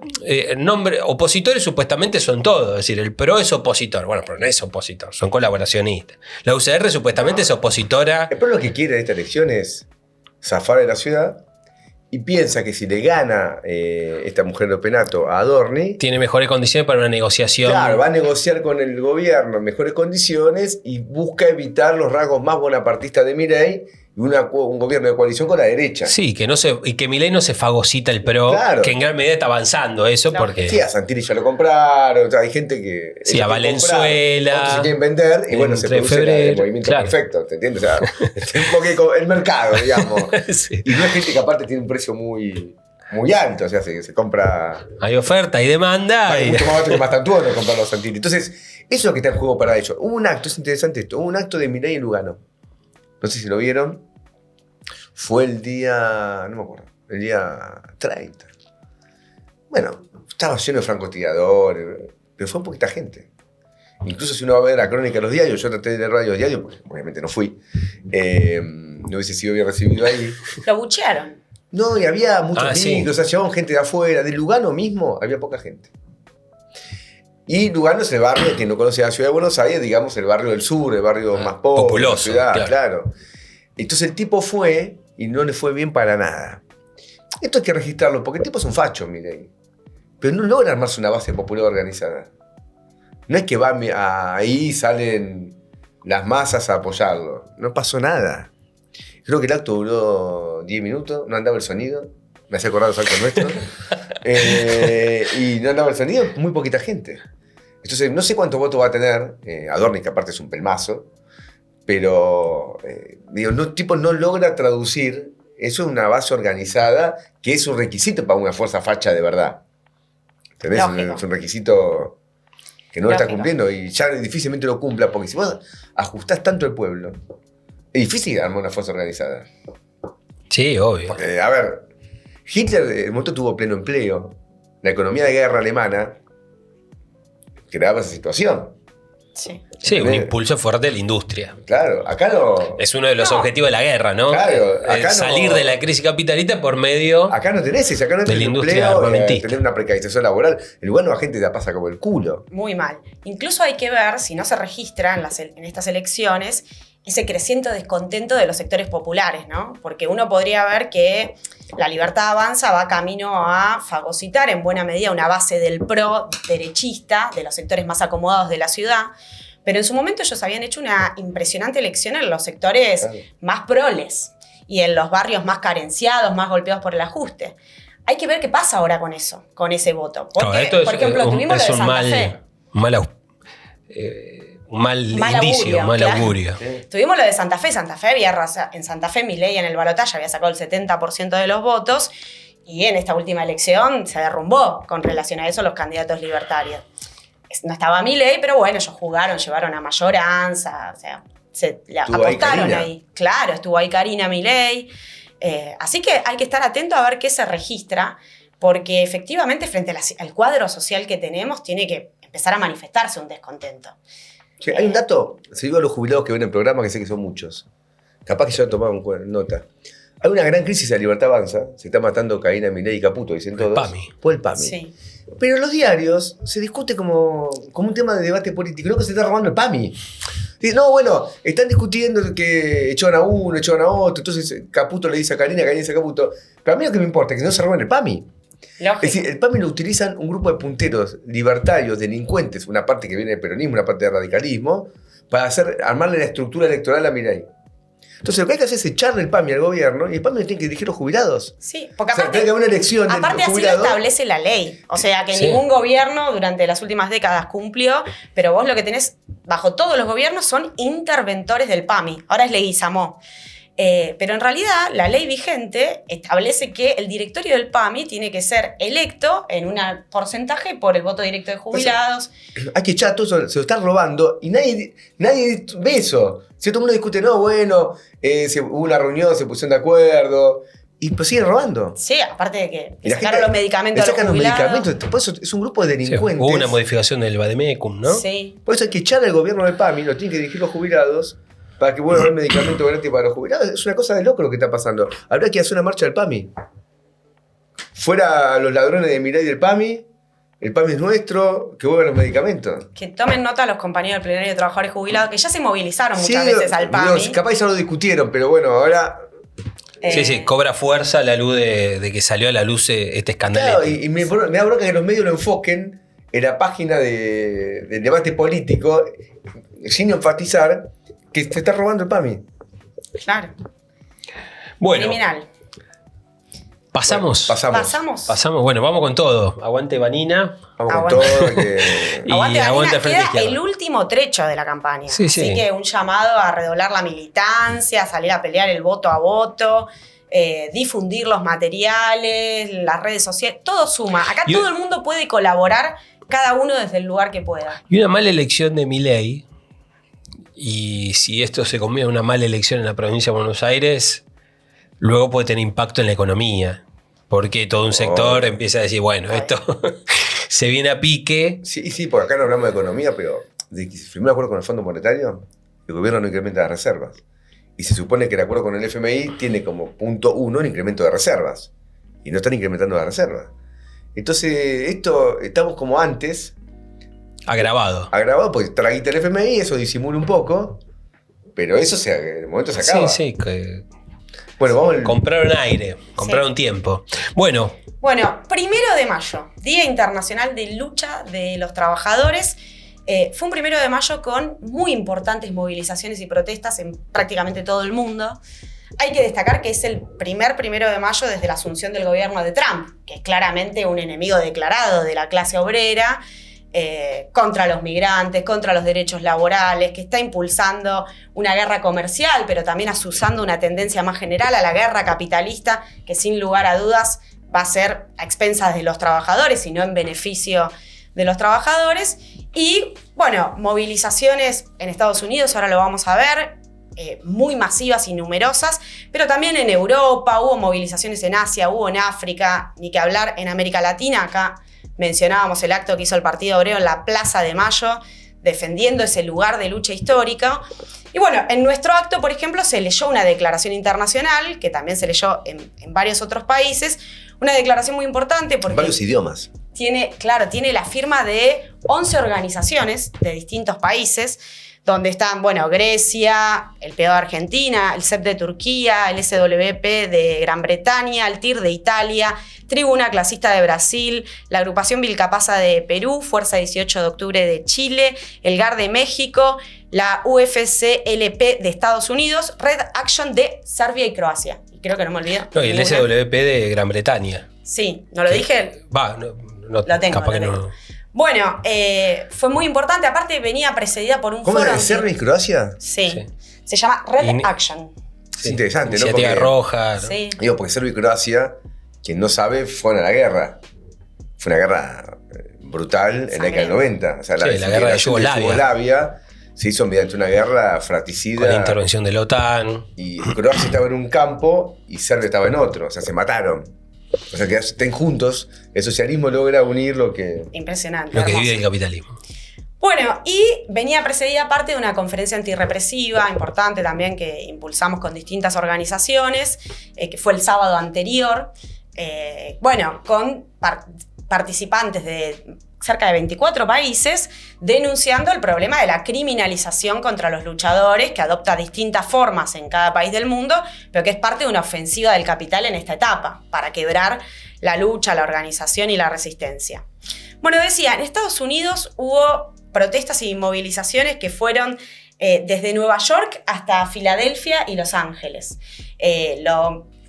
opositores supuestamente son todos. Es decir, el PRO es opositor. Bueno, pero no es opositor, son colaboracionistas. La UCR supuestamente es opositora. El PRO lo que quiere en esta elección es zafar de la ciudad y piensa que si le gana esta mujer de Penato a Adorni... Tiene mejores condiciones para una negociación. Claro, va a negociar con el gobierno en mejores condiciones y busca evitar los rasgos más bonapartistas de Milei un gobierno de coalición con la derecha. Sí, y que Milei no se fagocita el PRO, Claro. que en gran medida está avanzando eso, Claro. porque... Sí, a Santilli ya lo compraron, o sea, hay gente que... Sí, a Valenzuela. Otros se quieren vender y bueno, se Entre produce febrero, el movimiento claro. perfecto, ¿te entiendes? O sea, porque el mercado, digamos. Sí. Y no es gente que aparte tiene un precio muy alto, o sea, se compra... Hay oferta y demanda. Vale, mucho más barato que Mastantuono comprar los Santilli. Entonces, eso es lo que está en juego para ellos. Hubo un acto, es interesante esto, hubo un acto de Milei en Lugano. No sé si lo vieron. Fue el día, no me acuerdo, el día 30. Bueno, estaba lleno de francotiradores, pero fue un poquita gente. Incluso si uno va a ver la crónica de los diarios, yo traté de leer varios diarios, porque obviamente no fui, no hubiese sido bien recibido ahí. Lo buchearon. No, y había muchos sí. micros, o sea, llevaban gente de afuera. De Lugano mismo había poca gente. Y Lugano es el barrio que no conoce la ciudad de Buenos Aires, digamos, el barrio del sur, el barrio más pobre, populoso, de la ciudad, claro. claro. Entonces el tipo fue y no le fue bien para nada. Esto hay que registrarlo, porque el tipo es un facho, Milei. Pero no logra armarse una base popular organizada. No es que va ahí y salen las masas a apoyarlo. No pasó nada. Creo que el acto duró 10 minutos, no andaba el sonido. Me hacía acordar los actos nuestros. Y no andaba el sonido, muy poquita gente. Entonces, no sé cuántos votos va a tener. Adorni, que aparte es un pelmazo. Pero, digo, el tipo no logra traducir. Eso es una base organizada que es un requisito para una fuerza facha de verdad. ¿Entendés? Lógico. Es un requisito que no lo está Lógico. cumpliendo y ya difícilmente lo cumpla. Porque si vos ajustás tanto el pueblo, es difícil armar una fuerza organizada. Sí, obvio. Porque, a ver, Hitler en un momento tuvo pleno empleo. La economía de guerra alemana creaba esa situación. Sí. Sí, un impulso fuerte de la industria. Claro, acá no. Es uno de los objetivos de la guerra, ¿no? Claro, acá salir no. de la crisis capitalista por medio... Acá no tenés eso, acá no de la tenés industria empleo, armamentista. tenés una precarización laboral. En lugar la gente la pasa como el culo. Muy mal. Incluso hay que ver, si no se registra en estas elecciones, ese creciente descontento de los sectores populares, ¿no? Porque uno podría ver que la Libertad Avanza va camino a fagocitar en buena medida una base del PRO derechista, de los sectores más acomodados de la ciudad, pero en su momento ellos habían hecho una impresionante elección en los sectores más proles y en los barrios más carenciados, más golpeados por el ajuste. Hay que ver qué pasa ahora con eso, con ese voto. Porque, Claro, esto por ejemplo, tuvimos lo de Santa Fe. Un mal indicio, augurio, mal claro. augurio. Tuvimos lo de Santa Fe. en Santa Fe Milei en el balotaje había sacado el 70% de los votos y en esta última elección se derrumbó con relación a eso los candidatos libertarios. No estaba Milei, pero bueno, ellos jugaron, llevaron a Mayoranza, o sea, apostaron ahí. Claro, estuvo ahí Karina Milei. Así que hay que estar atento a ver qué se registra, porque efectivamente frente al cuadro social que tenemos tiene que empezar a manifestarse un descontento. Sí, hay un dato, se digo a los jubilados que ven el programa, que sé que son muchos. Capaz que ya tomaron nota. Hay una gran crisis de la Libertad Avanza. Se está matando Karina Milei y Caputo, dicen todos. Por el PAMI. Sí. Pero en los diarios se discute como un tema de debate político. Creo que se está robando el PAMI. Dicen, no, bueno, están discutiendo que echaron a uno, echaron a otro. Entonces Caputo le dice a Karina dice a Caputo. Pero a mí lo que me importa es que no se roben el PAMI. Lógico. Es decir, el PAMI lo utilizan un grupo de punteros libertarios, delincuentes, una parte que viene del peronismo, una parte del radicalismo, para armarle la estructura electoral a Milei. Entonces lo que hay que hacer es echarle el PAMI al gobierno y el PAMI lo tiene que dirigir los jubilados. Sí, porque tiene que haber una elección de aparte así lo establece la ley. O sea, que ningún gobierno durante las últimas décadas cumplió, pero vos lo que tenés bajo todos los gobiernos son interventores del PAMI. Ahora es Leguizamó. Pero en realidad la ley vigente establece que el directorio del PAMI tiene que ser electo en un porcentaje por el voto directo de jubilados. Hay que echar todo eso, se lo están robando y nadie ve eso. Si todo el mundo discute, no, bueno, hubo una reunión, se pusieron de acuerdo y pues siguen robando. Sí, aparte de que sacaron los medicamentos a los jubilados. Medicamentos, por eso es un grupo de delincuentes. Hubo una modificación del Vademecum, ¿no? Sí. Por eso hay que echar al gobierno del PAMI, lo tienen que dirigir los jubilados para que vuelva a haber medicamento gratis para los jubilados. Es una cosa de loco lo que está pasando. Habrá que hacer una marcha del PAMI. Fuera los ladrones de Milei del PAMI, el PAMI es nuestro, que vuelvan los medicamentos. Que tomen nota los compañeros del plenario de trabajadores jubilados, que ya se movilizaron muchas veces al PAMI. Capaz ya lo discutieron, pero bueno, ahora... Sí, cobra fuerza a la luz de que salió a la luz este escándalo. Claro, y me da bronca que los medios lo enfoquen en la página del debate político sin enfatizar que se está robando el PAMI. Claro. Bueno. Criminal. ¿Pasamos? Pasamos. Bueno, vamos con todo. Aguante Vanina. Vamos con todo. Y Aguante Vanina, Frente queda Izquierda. el último trecho de la campaña. Sí, Así sí. que un llamado a redoblar la militancia, a salir a pelear el voto a voto, difundir los materiales, las redes sociales, todo suma. Acá todo el mundo puede colaborar, cada uno desde el lugar que pueda. Y una mala elección de Milei, y si esto se convierte en una mala elección en la provincia de Buenos Aires, luego puede tener impacto en la economía. Porque todo un sector empieza a decir, bueno, esto se viene a pique. Sí, porque acá no hablamos de economía, pero de que se firmó el acuerdo con el Fondo Monetario, el gobierno no incrementa las reservas. Y se supone que el acuerdo con el FMI tiene como punto 1 el incremento de reservas. Y no están incrementando las reservas. Entonces, estamos como antes. Agravado, porque está la guita del FMI, eso disimula un poco. Pero eso en el momento se acaba. Sí. Bueno, vamos compraron aire, compraron tiempo. Bueno, 1 de mayo, Día Internacional de Lucha de los Trabajadores. Fue un 1 de mayo con muy importantes movilizaciones y protestas en prácticamente todo el mundo. Hay que destacar que es el primer 1 de mayo desde la asunción del gobierno de Trump, que es claramente un enemigo declarado de la clase obrera, contra los migrantes, contra los derechos laborales, que está impulsando una guerra comercial, pero también azuzando una tendencia más general a la guerra capitalista, que sin lugar a dudas va a ser a expensas de los trabajadores y no en beneficio de los trabajadores. Y bueno, movilizaciones en Estados Unidos, ahora lo vamos a ver, muy masivas y numerosas, pero también en Europa, hubo movilizaciones en Asia, hubo en África, ni que hablar en América Latina. Acá mencionábamos el acto que hizo el Partido Obrero en la Plaza de Mayo, defendiendo ese lugar de lucha histórica. Y bueno, en nuestro acto, por ejemplo, se leyó una declaración internacional, que también se leyó en varios otros países, una declaración muy importante porque... En varios idiomas. Tiene la firma de 11 organizaciones de distintos países, donde están, bueno, Grecia, el PDO de Argentina, el CEP de Turquía, el SWP de Gran Bretaña, el TIR de Italia, Tribuna Clasista de Brasil, la Agrupación Vilcapasa de Perú, Fuerza 18 de Octubre de Chile, el GAR de México, la UFCLP de Estados Unidos, Red Action de Serbia y Croacia. Y creo que no me olvido. no, y el SWP de Gran Bretaña. Sí, ¿no lo dije? No, Lo tengo, capaz lo que tengo. no. Bueno, fue muy importante. Aparte venía precedida por un ¿Cómo foro... es? ¿Serbia y Croacia? Sí. Se llama Red Action. Es interesante, ¿no? Iniciativa Porque, Roja. ¿no? Sí. Digo, porque Serbia y Croacia, quien no sabe, fueron a la guerra. Fue una guerra brutal en la década del 90. O sea, Sí, la guerra de Yugoslavia se hizo mediante una guerra fratricida. Con la intervención de la OTAN. Y Croacia estaba en un campo y Serbia estaba en otro. O sea, se mataron. O sea, que estén juntos. El socialismo logra unir lo que... Impresionante. Lo que hermoso. vive el capitalismo. Bueno, y venía precedida parte de una conferencia antirrepresiva importante también que impulsamos con distintas organizaciones, que fue el sábado anterior. Bueno, con participantes de cerca de 24 países denunciando el problema de la criminalización contra los luchadores, que adopta distintas formas en cada país del mundo, pero que es parte de una ofensiva del capital en esta etapa, para quebrar la lucha, la organización y la resistencia. Bueno, decía, en Estados Unidos hubo protestas y movilizaciones que fueron desde Nueva York hasta Filadelfia y Los Ángeles.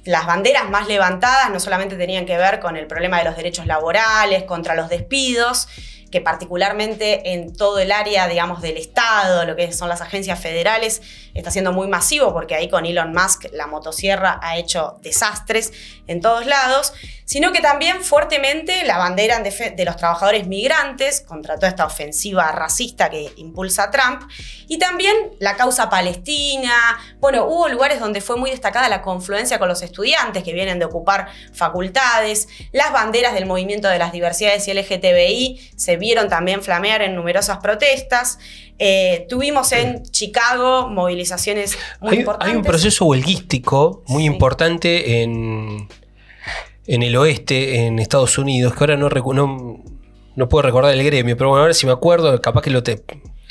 Las banderas más levantadas no solamente tenían que ver con el problema de los derechos laborales, contra los despidos, que particularmente en todo el área, digamos, del Estado, lo que son las agencias federales, está siendo muy masivo, porque ahí con Elon Musk la motosierra ha hecho desastres en todos lados, sino que también fuertemente la bandera de los trabajadores migrantes contra toda esta ofensiva racista que impulsa Trump, y también la causa palestina. Bueno, hubo lugares donde fue muy destacada la confluencia con los estudiantes que vienen de ocupar facultades, las banderas del movimiento de las diversidades y LGTBI se vieron también flamear en numerosas protestas. Tuvimos en Chicago movilizaciones muy importantes. Hay un proceso huelguístico muy importante en el oeste, en Estados Unidos, que ahora no puedo recordar el gremio, pero bueno, a ver si me acuerdo, capaz que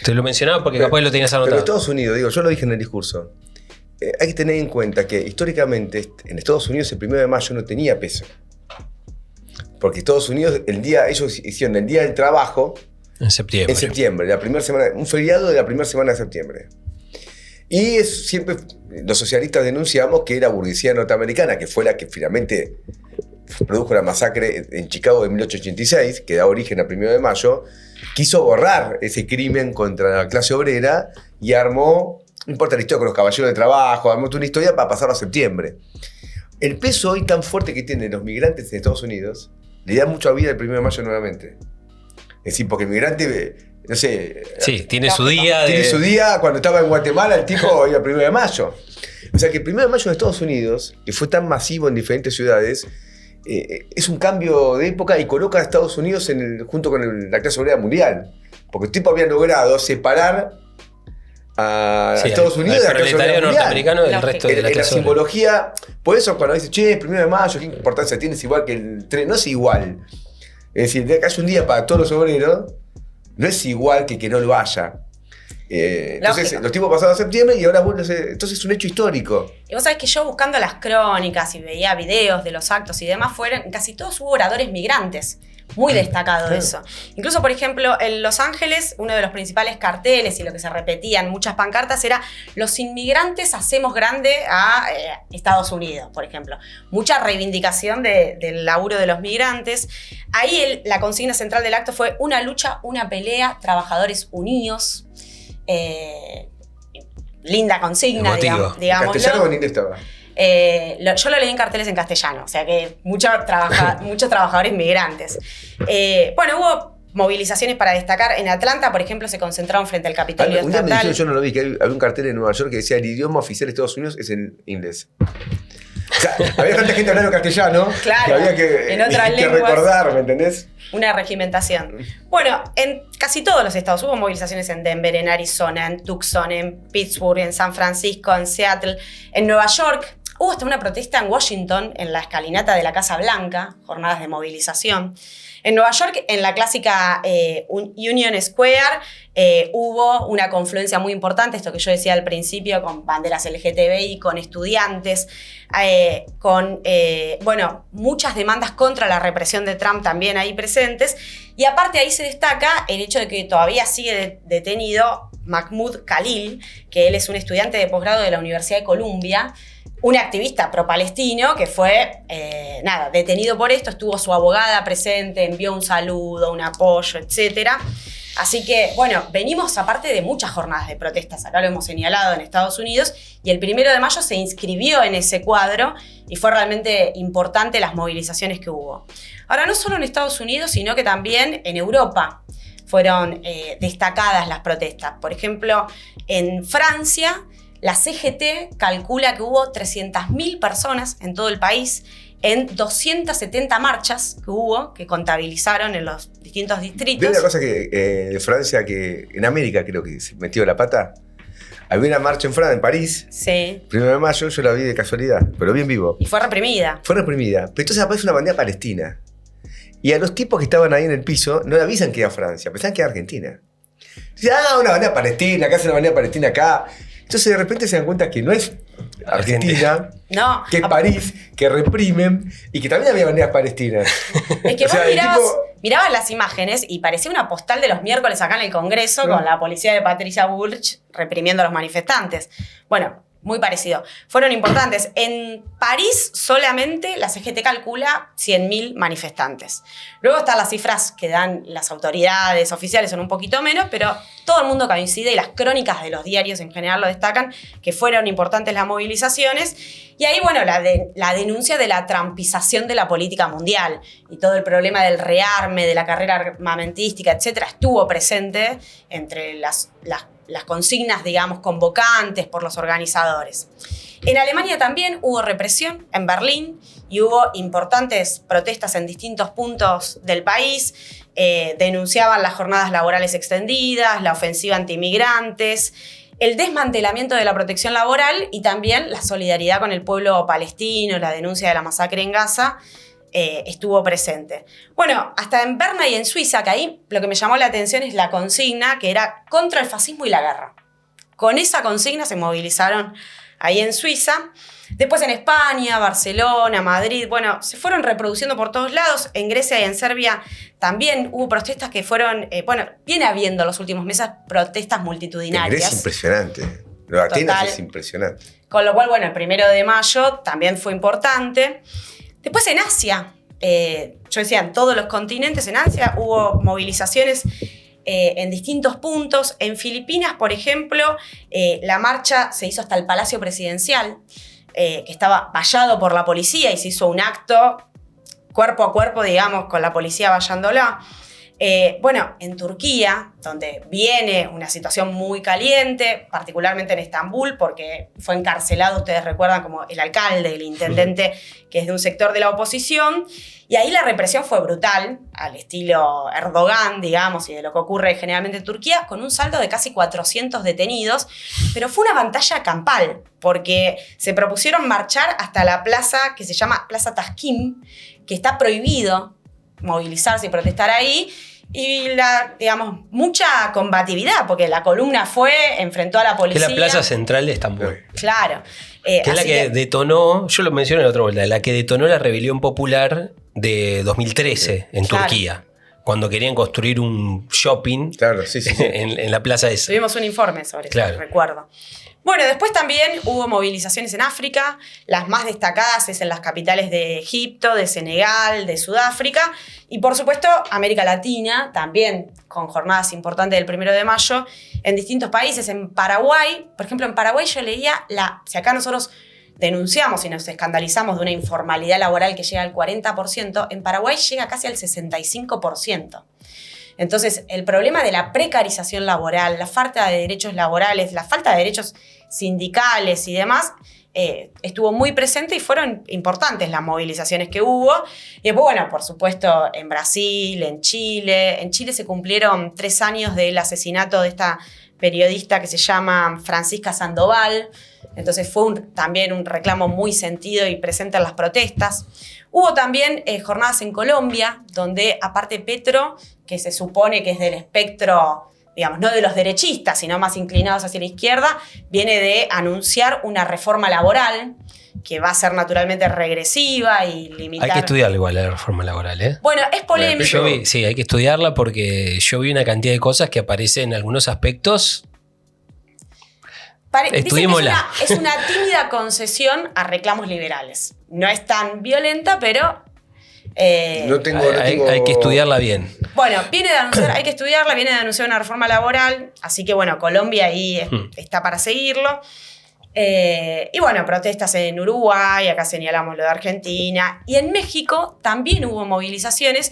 te lo mencionaba porque capaz que lo tenías anotado. Pero Estados Unidos, digo, yo lo dije en el discurso, hay que tener en cuenta que históricamente en Estados Unidos el 1 de mayo no tenía peso. Porque Estados Unidos, ellos hicieron el Día del Trabajo en septiembre. la primera semana, un feriado de la primera semana de septiembre. Y siempre los socialistas denunciamos que la burguesía norteamericana, que fue la que finalmente produjo la masacre en Chicago de 1886, que da origen al 1 de mayo, quiso borrar ese crimen contra la clase obrera y armó, no importa la historia con los caballeros de trabajo, armó una historia para pasarlo a septiembre. El peso hoy tan fuerte que tienen los migrantes en Estados Unidos le da mucha vida al 1 de mayo nuevamente. Es decir, porque el migrante, no sé... Sí, tiene su día. Tiene su día, cuando estaba en Guatemala el tipo iba al 1 de mayo. O sea que el 1 de mayo en Estados Unidos, que fue tan masivo en diferentes ciudades, es un cambio de época y coloca a Estados Unidos junto con la clase obrera mundial. Porque el tipo había logrado separar a Estados Unidos de la clase obrera norteamericano del resto de la clase. La simbología, por eso cuando dice, che, el 1 de mayo, ¿qué importancia tiene? Es igual que el tren, no es igual. Es decir, que haya un día para todos los obreros, no es igual que no lo haya. Entonces, los tipos pasaron a septiembre y ahora bueno, entonces es un hecho histórico. Y vos sabés que yo buscando las crónicas y veía videos de los actos y demás, casi todos hubo oradores migrantes. Muy destacado eso. Incluso, por ejemplo, en Los Ángeles, uno de los principales carteles y lo que se repetía en muchas pancartas era: los inmigrantes hacemos grande a Estados Unidos, por ejemplo. Mucha reivindicación del laburo de los migrantes. Ahí la consigna central del acto fue: una lucha, una pelea, trabajadores unidos. Linda consigna, digamos. ¿Castellano o en inglés estaba? Yo lo leí en carteles en castellano, o sea que muchos trabajadores migrantes. Bueno, hubo movilizaciones para destacar. En Atlanta, por ejemplo, se concentraron frente al Capitolio estatal. Un día me dijeron, yo no lo vi, que había un cartel en Nueva York que decía: el idioma oficial de Estados Unidos es el inglés. O sea, había tanta gente hablando castellano, claro, que había que recordar, ¿me entendés? Una regimentación. Bueno, en casi todos los estados hubo movilizaciones: en Denver, en Arizona, en Tucson, en Pittsburgh, en San Francisco, en Seattle, en Nueva York. Hubo hasta una protesta en Washington, en la escalinata de la Casa Blanca, jornadas de movilización. En Nueva York, en la clásica Union Square, hubo una confluencia muy importante, esto que yo decía al principio, con banderas LGTBI, con estudiantes, con muchas demandas contra la represión de Trump también ahí presentes. Y aparte ahí se destaca el hecho de que todavía sigue detenido Mahmoud Khalil, que él es un estudiante de posgrado de la Universidad de Columbia, un activista pro-palestino que fue detenido por esto. Estuvo su abogada presente, envió un saludo, un apoyo, etc. Así que, bueno, venimos aparte de muchas jornadas de protestas. Acá lo hemos señalado en Estados Unidos. Y el 1 de mayo se inscribió en ese cuadro y fue realmente importante las movilizaciones que hubo. Ahora, no solo en Estados Unidos, sino que también en Europa fueron destacadas las protestas. Por ejemplo, en Francia, la CGT calcula que hubo 300.000 personas en todo el país en 270 marchas que hubo, que contabilizaron en los distintos distritos. ¿Ves una cosa de Francia que en América creo que se metió la pata? Había una marcha en Francia, en París. Sí. 1 de mayo, yo la vi de casualidad, pero bien vivo. Y fue reprimida. Fue reprimida. Pero entonces aparece una bandera palestina. Y a los tipos que estaban ahí en el piso no le avisan que era Francia, pensaban que era Argentina. Dicen, una bandera palestina, acá hace una bandera palestina acá. Entonces de repente se dan cuenta que no es Argentina, no, que es París, que reprimen y que también había banderas palestinas. Es que vos mirabas las imágenes y parecía una postal de los miércoles acá en el Congreso con la policía de Patricia Bullrich reprimiendo a los manifestantes. Bueno, muy parecido. Fueron importantes. En París solamente la CGT calcula 100.000 manifestantes. Luego están las cifras que dan las autoridades oficiales, son un poquito menos, pero todo el mundo coincide y las crónicas de los diarios en general lo destacan, que fueron importantes las movilizaciones. Y ahí, bueno, la denuncia de la trampización de la política mundial y todo el problema del rearme, de la carrera armamentística, etcétera, estuvo presente entre las consignas, digamos, convocantes por los organizadores. En Alemania también hubo represión, en Berlín, y hubo importantes protestas en distintos puntos del país. Denunciaban las jornadas laborales extendidas, la ofensiva antimigrantes, el desmantelamiento de la protección laboral y también la solidaridad con el pueblo palestino, la denuncia de la masacre en Gaza. Estuvo presente. Bueno, hasta en Berna y en Suiza, que ahí lo que me llamó la atención es la consigna que era contra el fascismo y la guerra. Con esa consigna se movilizaron ahí en Suiza. Después en España, Barcelona, Madrid, bueno, se fueron reproduciendo por todos lados. En Grecia y en Serbia también hubo protestas que fueron, viene habiendo los últimos meses protestas multitudinarias. En Grecia impresionante. Lo de Atenas es impresionante. Con lo cual, bueno, el 1 de mayo también fue importante. Después en Asia, yo decía, en todos los continentes, en Asia hubo movilizaciones en distintos puntos. En Filipinas, por ejemplo, la marcha se hizo hasta el Palacio Presidencial, que estaba vallado por la policía y se hizo un acto cuerpo a cuerpo, digamos, con la policía vallándola. Bueno, en Turquía, donde viene una situación muy caliente, particularmente en Estambul, porque fue encarcelado, ustedes recuerdan, como el alcalde, el intendente, que es de un sector de la oposición, y ahí la represión fue brutal, al estilo Erdogan, digamos, y de lo que ocurre generalmente en Turquía, con un saldo de casi 400 detenidos, pero fue una batalla campal, porque se propusieron marchar hasta la plaza que se llama Plaza Taksim, que está prohibido movilizarse y protestar ahí, y digamos, mucha combatividad, porque la columna enfrentó a la policía. Que es la plaza central de Estambul. Claro. Que es la que detonó, yo lo mencioné en la otra vuelta, la que detonó la rebelión popular de 2013 en Turquía, cuando querían construir un shopping en la plaza esa. Tuvimos un informe sobre eso, recuerdo. Bueno, después también hubo movilizaciones en África, las más destacadas es en las capitales de Egipto, de Senegal, de Sudáfrica, y por supuesto América Latina, también con jornadas importantes del 1 de mayo, en distintos países. En Paraguay, por ejemplo, en Paraguay yo leía, si acá nosotros denunciamos y nos escandalizamos de una informalidad laboral que llega al 40%, en Paraguay llega casi al 65%. Entonces, el problema de la precarización laboral, la falta de derechos laborales, la falta de derechos sindicales y demás, estuvo muy presente y fueron importantes las movilizaciones que hubo. Y después, bueno, por supuesto, en Brasil, en Chile. En Chile se cumplieron 3 años del asesinato de esta periodista que se llama Francisca Sandoval. Entonces fue también un reclamo muy sentido y presente en las protestas. Hubo también jornadas en Colombia, donde aparte Petro, que se supone que es del espectro, digamos, no de los derechistas, sino más inclinados hacia la izquierda, viene de anunciar una reforma laboral que va a ser naturalmente regresiva y limitar... Hay que estudiarla igual la reforma laboral, ¿eh? Bueno, es polémico. Sí, hay que estudiarla porque yo vi una cantidad de cosas que aparecen en algunos aspectos... Estudiémosla. Es una tímida concesión a reclamos liberales. No es tan violenta, pero... Hay que estudiarla bien. Bueno, hay que estudiarla, viene de anunciar una reforma laboral, así que bueno, Colombia ahí está para seguirlo. Y bueno, protestas en Uruguay, acá señalamos lo de Argentina, y en México también hubo movilizaciones.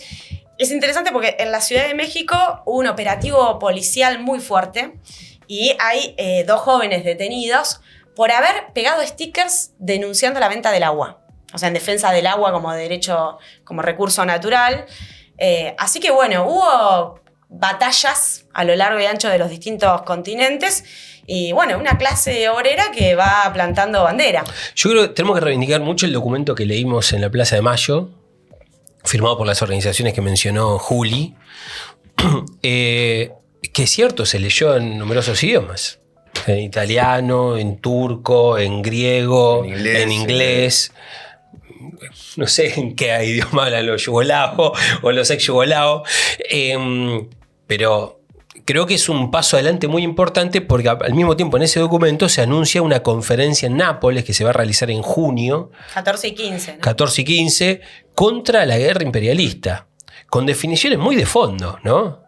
Es interesante porque en la Ciudad de México hubo un operativo policial muy fuerte y hay 2 jóvenes detenidos por haber pegado stickers denunciando la venta del agua. O sea, en defensa del agua como derecho, como recurso natural. Así que bueno, hubo batallas a lo largo y ancho de los distintos continentes y bueno, una clase obrera que va plantando bandera. Yo creo que tenemos que reivindicar mucho el documento que leímos en la Plaza de Mayo, firmado por las organizaciones que mencionó Juli, que es cierto, se leyó en numerosos idiomas. En italiano, en turco, en griego, en inglés. No sé en qué idioma hablan los yugoslavos o los ex yugoslavos, pero creo que es un paso adelante muy importante porque al mismo tiempo en ese documento se anuncia una conferencia en Nápoles que se va a realizar en junio. 14 y 15, ¿no? 14 y 15, contra la guerra imperialista, con definiciones muy de fondo, ¿no?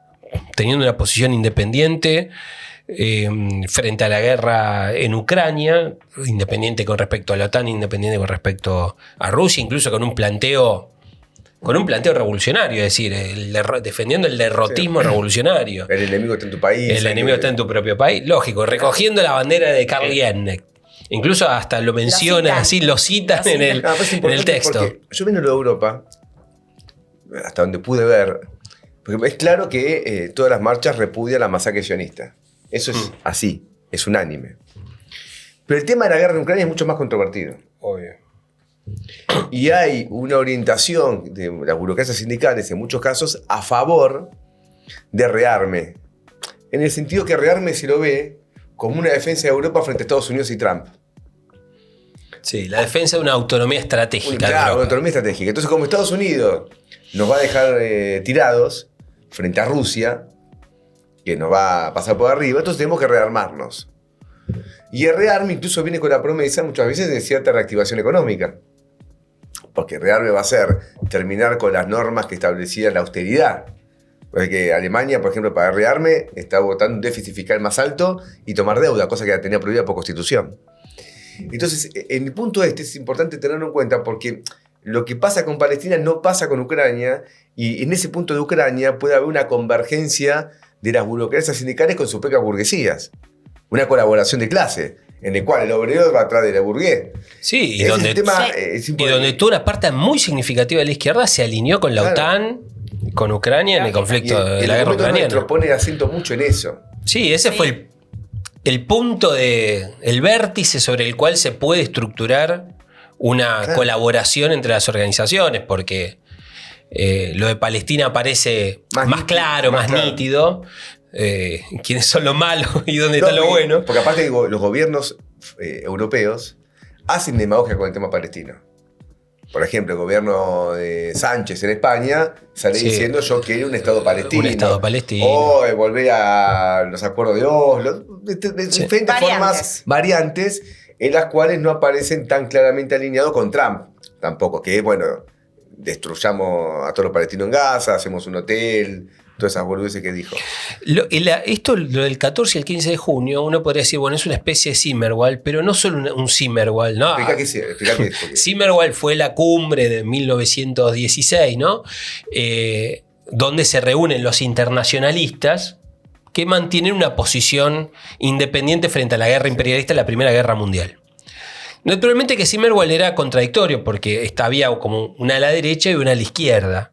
Teniendo una posición independiente frente a la guerra en Ucrania, independiente con respecto a la OTAN, independiente con respecto a Rusia, incluso con un planteo revolucionario, es decir, defendiendo el derrotismo revolucionario. El enemigo está en tu país. El enemigo está en tu propio país, lógico, recogiendo la bandera de Karl Liebknecht. Incluso hasta lo mencionan, así lo citan en el texto. Yo viniendo de Europa, hasta donde pude ver, porque es claro que todas las marchas repudian la masacre sionista. Eso es así, es unánime. Pero el tema de la guerra en Ucrania es mucho más controvertido. Obvio. Y hay una orientación de las burocracias sindicales, en muchos casos, a favor de rearme. En el sentido que rearme se lo ve como una defensa de Europa frente a Estados Unidos y Trump. Sí, la defensa de una autonomía estratégica. Claro, una autonomía estratégica. Entonces, como Estados Unidos nos va a dejar tirados frente a Rusia, que nos va a pasar por arriba, entonces tenemos que rearmarnos. Y el rearme incluso viene con la promesa muchas veces de cierta reactivación económica. Porque el rearme va a ser terminar con las normas que establecían la austeridad. Porque Alemania, por ejemplo, para el rearme está votando un déficit fiscal más alto y tomar deuda, cosa que la tenía prohibida por Constitución. Entonces, en el punto es importante tenerlo en cuenta porque lo que pasa con Palestina no pasa con Ucrania, y en ese punto de Ucrania puede haber una convergencia de las burocracias sindicales con sus propias burguesías. Una colaboración de clase, en el cual el obrero va atrás de la burgués. Sí, y donde toda una parte muy significativa de la izquierda se alineó con la OTAN, con Ucrania en el conflicto de la guerra ucraniana. Nuestro pone acento mucho en eso. Sí, ese fue el punto el vértice sobre el cual se puede estructurar una colaboración entre las organizaciones, porque lo de Palestina parece más claro, más nítido. Quiénes son los malos y dónde está lo bueno. Porque aparte los gobiernos europeos hacen demagogia con el tema palestino. Por ejemplo, el gobierno de Sánchez en España sale diciendo yo quiero un Estado palestino. Un Estado palestino. O volver a los acuerdos de Oslo. De diferentes formas, variantes, en las cuales no aparecen tan claramente alineados con Trump. Tampoco, que bueno, destruyamos a todos los palestinos en Gaza, hacemos un hotel, todas esas boludeces que dijo. Lo del 14 al 15 de junio, uno podría decir, bueno, es una especie de Zimmerwald, pero no solo un Zimmerwald, ¿no? Explica qué es. Zimmerwald fue la cumbre de 1916, ¿no? Donde se reúnen los internacionalistas que mantienen una posición independiente frente a la guerra imperialista de la Primera Guerra Mundial. Naturalmente que Zimmerwald era contradictorio porque había como una a la derecha y una a la izquierda.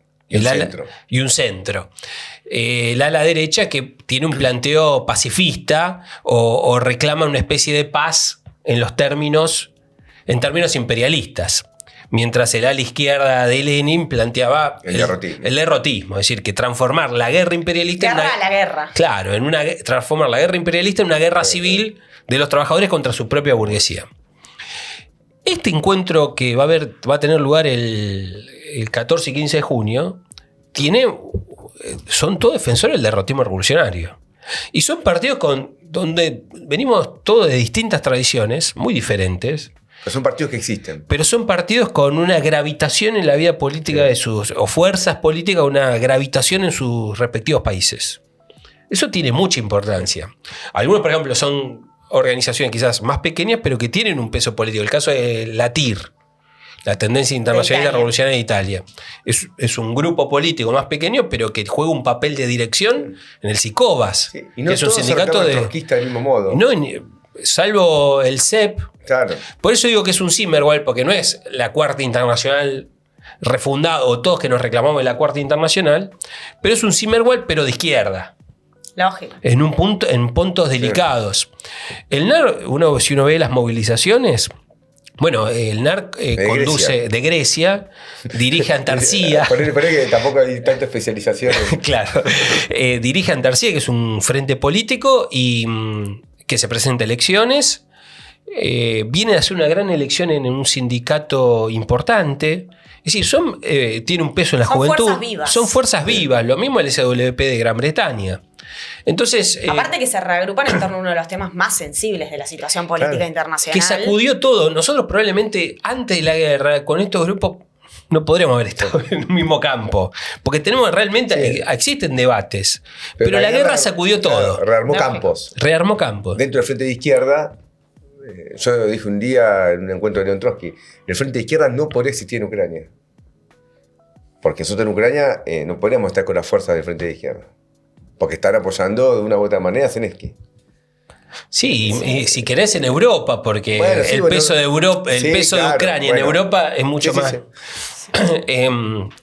Y un centro. El ala derecha que tiene un planteo pacifista o reclama una especie de paz en términos imperialistas. Mientras el ala izquierda de Lenin planteaba el derrotismo. Es decir, que transformar la guerra imperialista transformar la guerra imperialista en una guerra civil de los trabajadores contra su propia burguesía. Este encuentro que va a tener lugar el 14 y 15 de junio son todos defensores del derrotismo revolucionario. Y son partidos donde venimos todos de distintas tradiciones, muy diferentes. Pero son partidos que existen. Pero son partidos con una gravitación en la vida política o fuerzas políticas, una gravitación en sus respectivos países. Eso tiene mucha importancia. Algunos, por ejemplo, son organizaciones quizás más pequeñas, pero que tienen un peso político. El caso de la TIR, la Tendencia Internacional Revolucionaria de Italia. Es un grupo político más pequeño, pero que juega un papel de dirección en el SICOBAS, y no que es un sindicato trotskista del mismo modo. No, salvo el CEP. Claro. Por eso digo que es un Zimmerwald, porque no es la Cuarta Internacional refundada, o todos que nos reclamamos de la Cuarta Internacional, pero es un Zimmerwald, pero de izquierda. Lógico. En puntos delicados. El NAR, si uno ve las movilizaciones, bueno, el NAR conduce de Grecia, dirige a Antarcía. Por que tampoco hay tanta especialización. Claro. Dirige a Antarcía, que es un frente político y que se presenta a elecciones. Viene a hacer una gran elección en un sindicato importante. Es decir, tiene un peso en la juventud. Son fuerzas vivas. Lo mismo el SWP de Gran Bretaña. Entonces, aparte que se reagrupan en torno a uno de los temas más sensibles de la situación política internacional. Que sacudió todo. Nosotros probablemente antes de la guerra con estos grupos no podríamos haber estado en un mismo campo. Porque tenemos realmente, existen debates. Pero la guerra sacudió todo. Rearmó campos. Dentro del frente de izquierda, yo dije un día en un encuentro de León Trotsky, el frente de izquierda no podría existir en Ucrania. Porque nosotros en Ucrania no podríamos estar con las fuerzas del frente de izquierda. Porque están apoyando de una u otra manera a Zelensky. Sí, y si querés en Europa, porque el peso de Europa, peso de Ucrania en Europa es mucho más.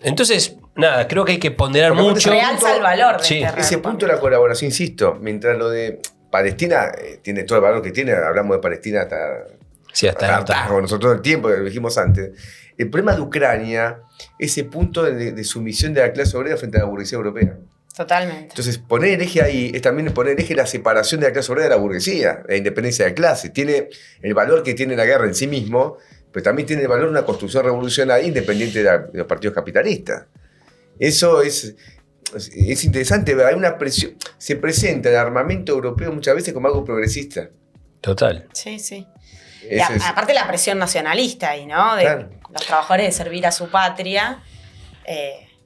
Entonces, nada, creo que hay que ponderar mucho. Realza el valor de ese punto de la colaboración, insisto, mientras lo de Palestina tiene todo el valor que tiene, hablamos de Palestina hasta nosotros todo el tiempo, que lo dijimos antes. El problema de Ucrania, ese punto de sumisión de la clase obrera frente a la burguesía europea. Totalmente. Entonces, poner el eje ahí es también poner el eje la separación de la clase obrera de la burguesía, la independencia de clase. Tiene el valor que tiene la guerra en sí mismo, pero también tiene el valor una construcción revolucionaria independiente de los partidos capitalistas. Eso es interesante. Hay una presión. Se presenta el armamento europeo muchas veces como algo progresista. Total. Sí, sí. Aparte la presión nacionalista ahí, ¿no? De los trabajadores de servir a su patria.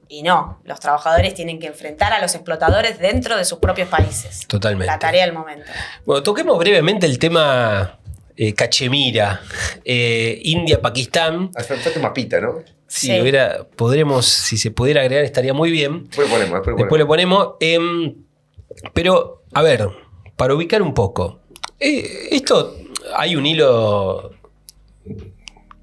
Y no, los trabajadores tienen que enfrentar a los explotadores dentro de sus propios países. Totalmente. La tarea del momento. Bueno, toquemos brevemente el tema Cachemira, India-Pakistán. Falta mapita, ¿no? Sí. Podremos, si se pudiera agregar, estaría muy bien. Después lo ponemos. Pero, a ver, para ubicar un poco. Esto, hay un hilo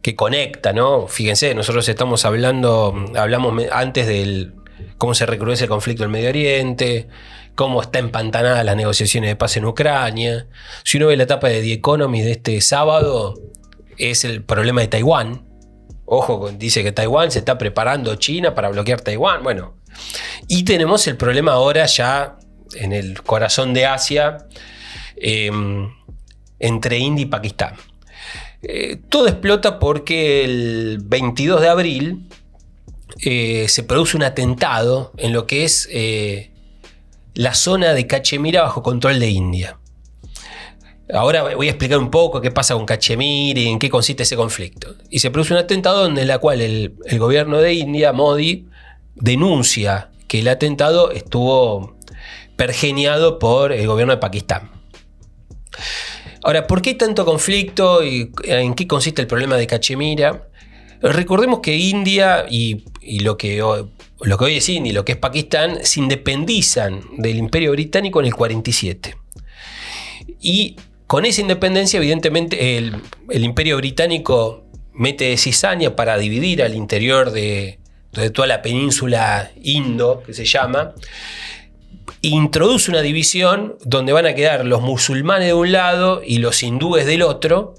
que conecta, ¿no? Fíjense, nosotros hablamos antes del cómo se recrudece el conflicto en Medio Oriente, cómo está empantanada las negociaciones de paz en Ucrania. Si uno ve la etapa de The Economist de este sábado, es el problema de Taiwán. Ojo, dice que Taiwán se está preparando China para bloquear Taiwán. Bueno, y tenemos el problema ahora ya en el corazón de Asia, entre India y Pakistán. Todo explota porque el 22 de abril se produce un atentado en lo que es la zona de Cachemira bajo control de India. Ahora voy a explicar un poco qué pasa con Cachemira y en qué consiste ese conflicto. Y se produce un atentado en el cual el gobierno de India, Modi, denuncia que el atentado estuvo pergeñado por el gobierno de Pakistán. Ahora, ¿por qué tanto conflicto y en qué consiste el problema de Cachemira? Recordemos que India y lo que hoy es India y lo que es Pakistán se independizan del Imperio Británico en el 47. Y con esa independencia, evidentemente, el Imperio Británico mete cizaña para dividir al interior de toda la península Indo, que se llama. Introduce una división donde van a quedar los musulmanes de un lado y los hindúes del otro,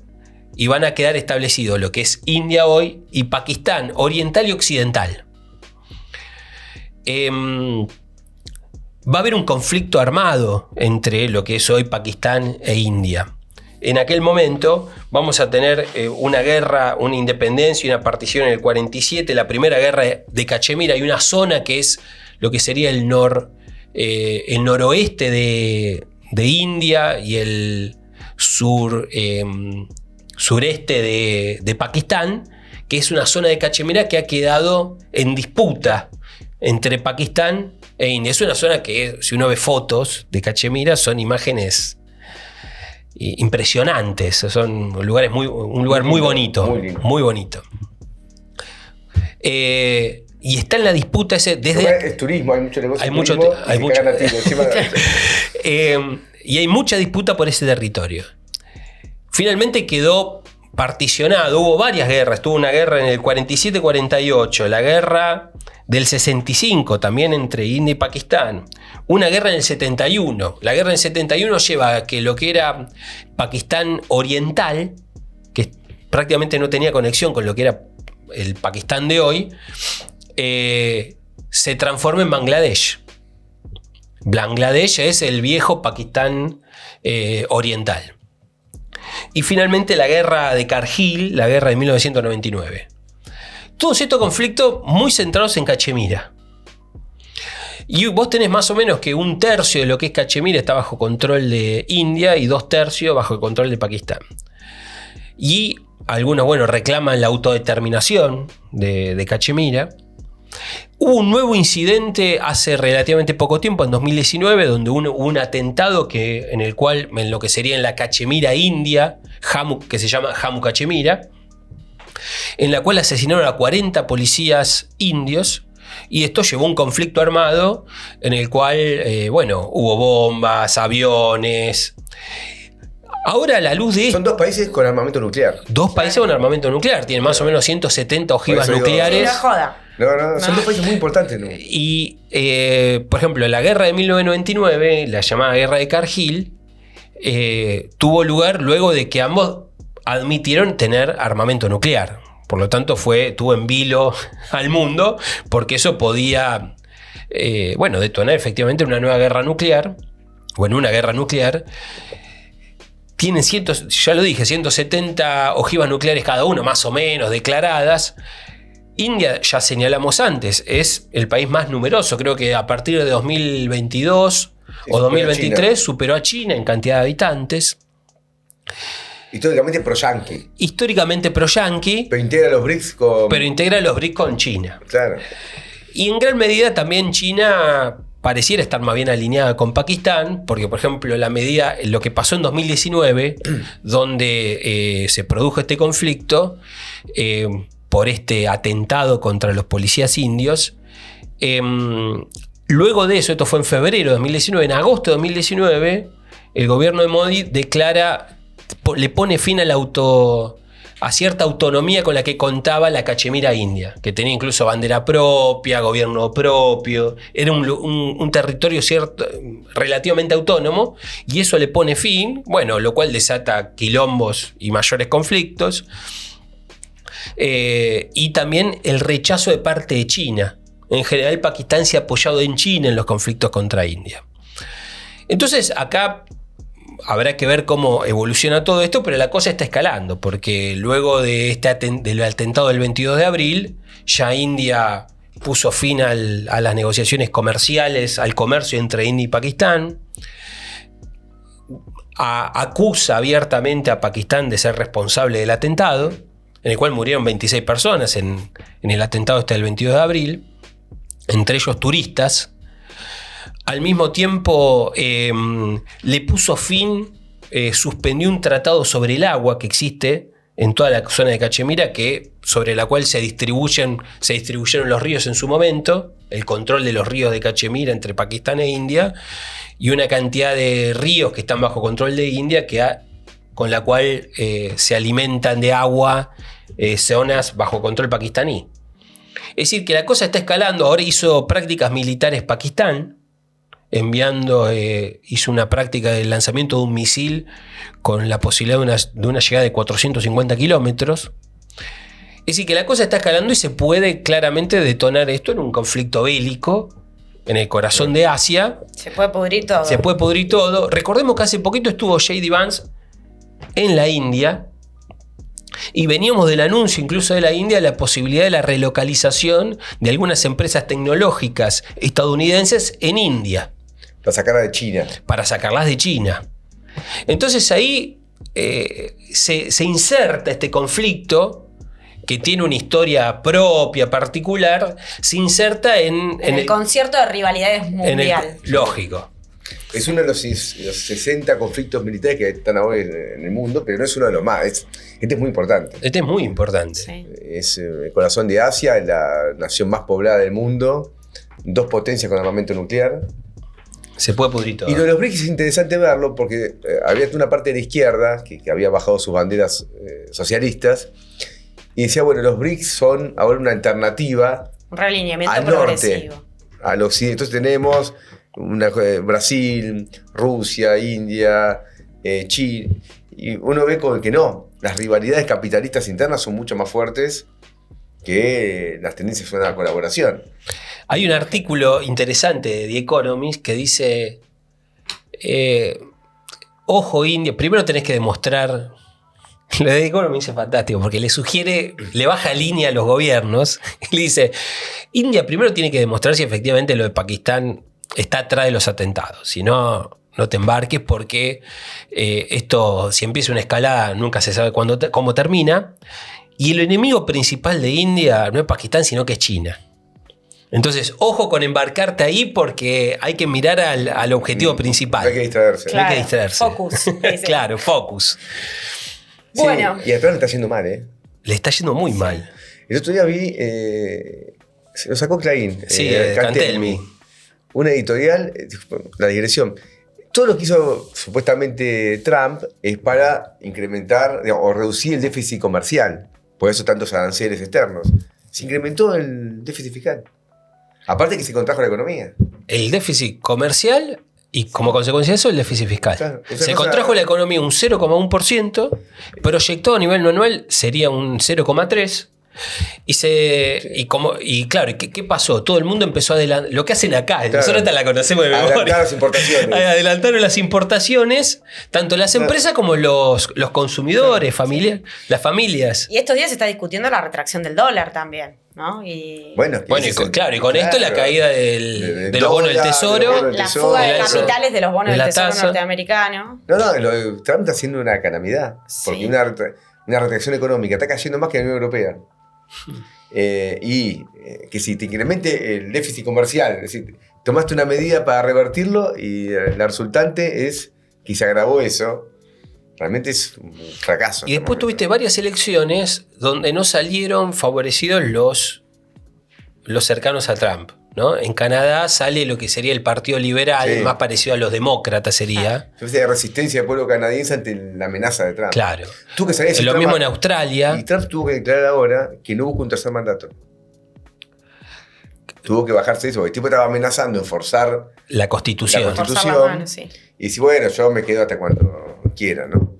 y van a quedar establecidos lo que es India hoy y Pakistán oriental y occidental. Va a haber un conflicto armado entre lo que es hoy Pakistán e India. En aquel momento vamos a tener una guerra, una independencia y una partición en el 47, la primera guerra de Cachemira. Hay una zona que es lo que sería el noroeste de India y el sureste de Pakistán, que es una zona de Cachemira que ha quedado en disputa entre Pakistán e India. Es una zona que, si uno ve fotos de Cachemira, son imágenes impresionantes. Son un lugar muy bonito. Muy bonito. Y está en la disputa ese desde... Es turismo, hay mucho negocio. Y hay mucha disputa por ese territorio. Finalmente quedó particionado. Hubo varias guerras. Tuvo una guerra en el 47-48, la guerra del 65 también entre India y Pakistán, una guerra en el 71. La guerra en el 71 lleva a que lo que era Pakistán oriental, que prácticamente no tenía conexión con lo que era el Pakistán de hoy, se transforma en Bangladesh. Bangladesh es el viejo Pakistán oriental. Y finalmente la guerra de Kargil, la guerra de 1999. Todos estos conflictos muy centrados en Cachemira. Y vos tenés más o menos que 1/3 de lo que es Cachemira está bajo control de India y 2/3 bajo el control de Pakistán. Y algunos, reclaman la autodeterminación de Cachemira. Hubo un nuevo incidente hace relativamente poco tiempo, en 2019, donde hubo un atentado en lo que sería en la Cachemira India, que se llama Jammu Cachemira, en la cual asesinaron a 40 policías indios, y esto llevó a un conflicto armado en el cual, hubo bombas, aviones. Ahora, a la luz de esto... Son 2 países con armamento nuclear. 2 países con armamento nuclear, tienen más o menos 170 ojivas nucleares. No joda. No, son 2 países muy importantes, ¿no? Y, por ejemplo, la guerra de 1999, la llamada guerra de Kargil, tuvo lugar luego de que ambos admitieron tener armamento nuclear. Por lo tanto, tuvo en vilo al mundo, porque eso podía detonar efectivamente una nueva guerra nuclear, o en una guerra nuclear. Tienen 170 ojivas nucleares cada uno, más o menos, declaradas. India, ya señalamos antes, es el país más numeroso. Creo que a partir de 2022 o 2023 superó a China en cantidad de habitantes. Históricamente pro-yanqui. Históricamente pro-yanqui. Pero integra los BRICS con China. Claro. Y en gran medida también China pareciera estar más bien alineada con Pakistán, porque por ejemplo lo que pasó en 2019, donde se produjo este conflicto por este atentado contra los policías indios, luego de eso, esto fue en febrero de 2019, en agosto de 2019, el gobierno de Modi le pone fin a cierta autonomía con la que contaba la Cachemira india, que tenía incluso bandera propia, gobierno propio, era un territorio relativamente autónomo, y eso le pone fin, bueno, lo cual desata quilombos y mayores conflictos, y también el rechazo de parte de China. En general, Pakistán se ha apoyado en China en los conflictos contra India. Entonces, acá habrá que ver cómo evoluciona todo esto, pero la cosa está escalando, porque luego del atentado del 22 de abril, ya India puso fin a las negociaciones comerciales, al comercio entre India y Pakistán, acusa abiertamente a Pakistán de ser responsable del atentado, en el cual murieron 26 personas en el atentado del 22 de abril, entre ellos turistas. Al mismo tiempo le puso fin, suspendió un tratado sobre el agua que existe en toda la zona de Cachemira, sobre la cual se distribuyeron los ríos en su momento, el control de los ríos de Cachemira entre Pakistán e India, y una cantidad de ríos que están bajo control de India, con la cual se alimentan de agua zonas bajo control pakistaní. Es decir, que la cosa está escalando. Ahora hizo prácticas militares Pakistán, hizo una práctica de lanzamiento de un misil con la posibilidad de una llegada de 450 kilómetros. Es decir, que la cosa está escalando y se puede claramente detonar esto en un conflicto bélico en el corazón de Asia. Se puede pudrir todo. Se puede pudrir todo. Recordemos que hace poquito estuvo J.D. Vance en la India y veníamos del anuncio incluso de la India de la posibilidad de la relocalización de algunas empresas tecnológicas estadounidenses en India. Para sacarlas de China. Para sacarlas de China. Entonces ahí se inserta este conflicto que tiene una historia propia, particular, se inserta en el concierto de rivalidades mundial. Lógico. Es uno de los 60 conflictos militares que están hoy en el mundo, pero no es uno de los más. Este es muy importante. Este es muy importante. Sí. Es el corazón de Asia, la nación más poblada del mundo, 2 potencias con armamento nuclear. Se puede pudrir todo. Y lo de los BRICS es interesante verlo porque había una parte de la izquierda que había bajado sus banderas socialistas y decía, bueno, los BRICS son ahora una alternativa un realineamiento al progresivo. norte, al occidente. Entonces tenemos Brasil, Rusia, India, China, y uno ve como que no, las rivalidades capitalistas internas son mucho más fuertes que las tendencias a una colaboración. Hay un artículo interesante de The Economist que dice, ojo India, primero tenés que demostrar, lo de The Economist es fantástico porque le baja línea a los gobiernos, y le dice, India primero tiene que demostrar si efectivamente lo de Pakistán está atrás de los atentados, si no, no te embarques porque esto, si empieza una escalada, nunca se sabe cómo termina, y el enemigo principal de India no es Pakistán, sino que es China. Entonces, ojo con embarcarte ahí porque hay que mirar al objetivo principal. Hay que distraerse. Claro, hay que distraerse. Focus. Claro, focus. Sí, Bueno. y atrás le está yendo mal, ¿eh? Le está yendo muy mal. El otro día vi, se lo sacó Clarín. Sí, Cantelmi. Una editorial, la digresión. Todo lo que hizo supuestamente Trump es para incrementar o reducir el déficit comercial. Por eso tantos aranceles externos. Se incrementó el déficit fiscal. Aparte que se contrajo la economía. El déficit comercial y como consecuencia de eso el déficit fiscal. Claro, se contrajo la economía un 0,1%, proyectado a nivel anual sería un 0,3%. Y claro, ¿qué pasó? Todo el mundo empezó a adelantar. Lo que hacen acá, claro, nosotros la conocemos de memoria. Adelantaron las importaciones. Adelantaron las importaciones, tanto las empresas como los consumidores, las familias. Y estos días se está discutiendo la retracción del dólar también. ¿no? Y con esto la caída de los bonos del tesoro. La fuga de capitales de los bonos del tesoro norteamericano. Trump está haciendo una calamidad. Porque una retracción económica está cayendo más que la Unión Europea. Que si te incremente el déficit comercial, es decir, tomaste una medida para revertirlo y la resultante es que se agravó eso. Realmente es un fracaso. Y después tuviste varias elecciones donde no salieron favorecidos los cercanos a Trump, ¿no? En Canadá sale lo que sería el Partido Liberal, más parecido a los demócratas sería. Entonces hay resistencia del pueblo canadiense ante la amenaza de Trump. Claro. Es lo mismo en Australia. Y Trump tuvo que declarar ahora que no busca un tercer mandato. Tuvo que bajarse eso, porque el tipo estaba amenazando en forzar la Constitución. Y dice, bueno, yo me quedo hasta cuando quiera, ¿no?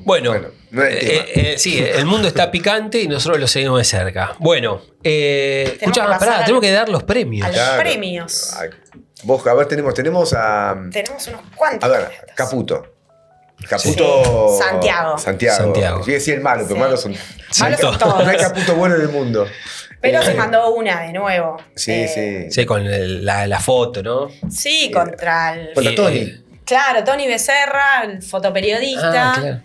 Bueno, no es el tema. Sí, el mundo está picante y nosotros lo seguimos de cerca. Bueno, tenemos que dar los premios. A los premios. Vos, a ver, tenemos a... Tenemos unos cuantos. A ver, Caputo. Santiago. Yo decía el malo, pero malos son todos. No hay Caputo bueno en el mundo. Pero se mandó una de nuevo. Sí, con la foto, ¿no? Sí, contra Tony. Claro, Tony Becerra, el fotoperiodista. Claro.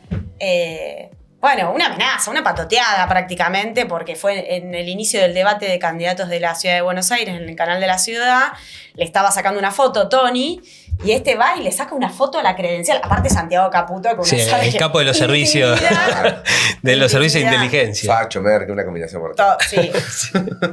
Bueno, una amenaza, una patoteada prácticamente, porque fue en el inicio del debate de candidatos de la Ciudad de Buenos Aires, en el canal de la ciudad, le estaba sacando una foto Tony, y va y le saca una foto a la credencial. Aparte Santiago Caputo, que uno sabe el capo de los servicios de los servicios de inteligencia. Facho, Merck, una combinación mortal. Sí,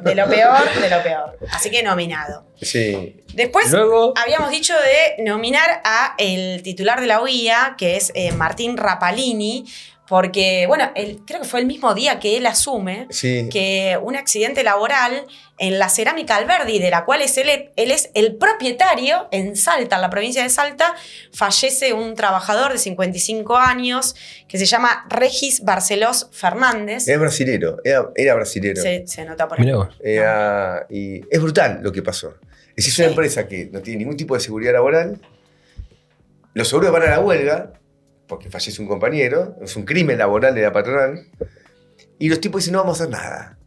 de lo peor. Así que nominado. Sí. Después habíamos dicho de nominar a el titular de la UIA, que es Martín Rapalini, porque, bueno, creo que fue el mismo día que él asume que un accidente laboral en la cerámica Alberdi, de la cual él es el propietario en Salta, en la provincia de Salta, fallece un trabajador de 55 años que se llama Regis Barcelós Fernández. Era brasilero, era brasilero. Se nota por ahí. Y es brutal lo que pasó. Es una empresa que no tiene ningún tipo de seguridad laboral, los seguros van a la huelga, porque fallece un compañero, es un crimen laboral de la patronal, y los tipos dicen, no vamos a hacer nada.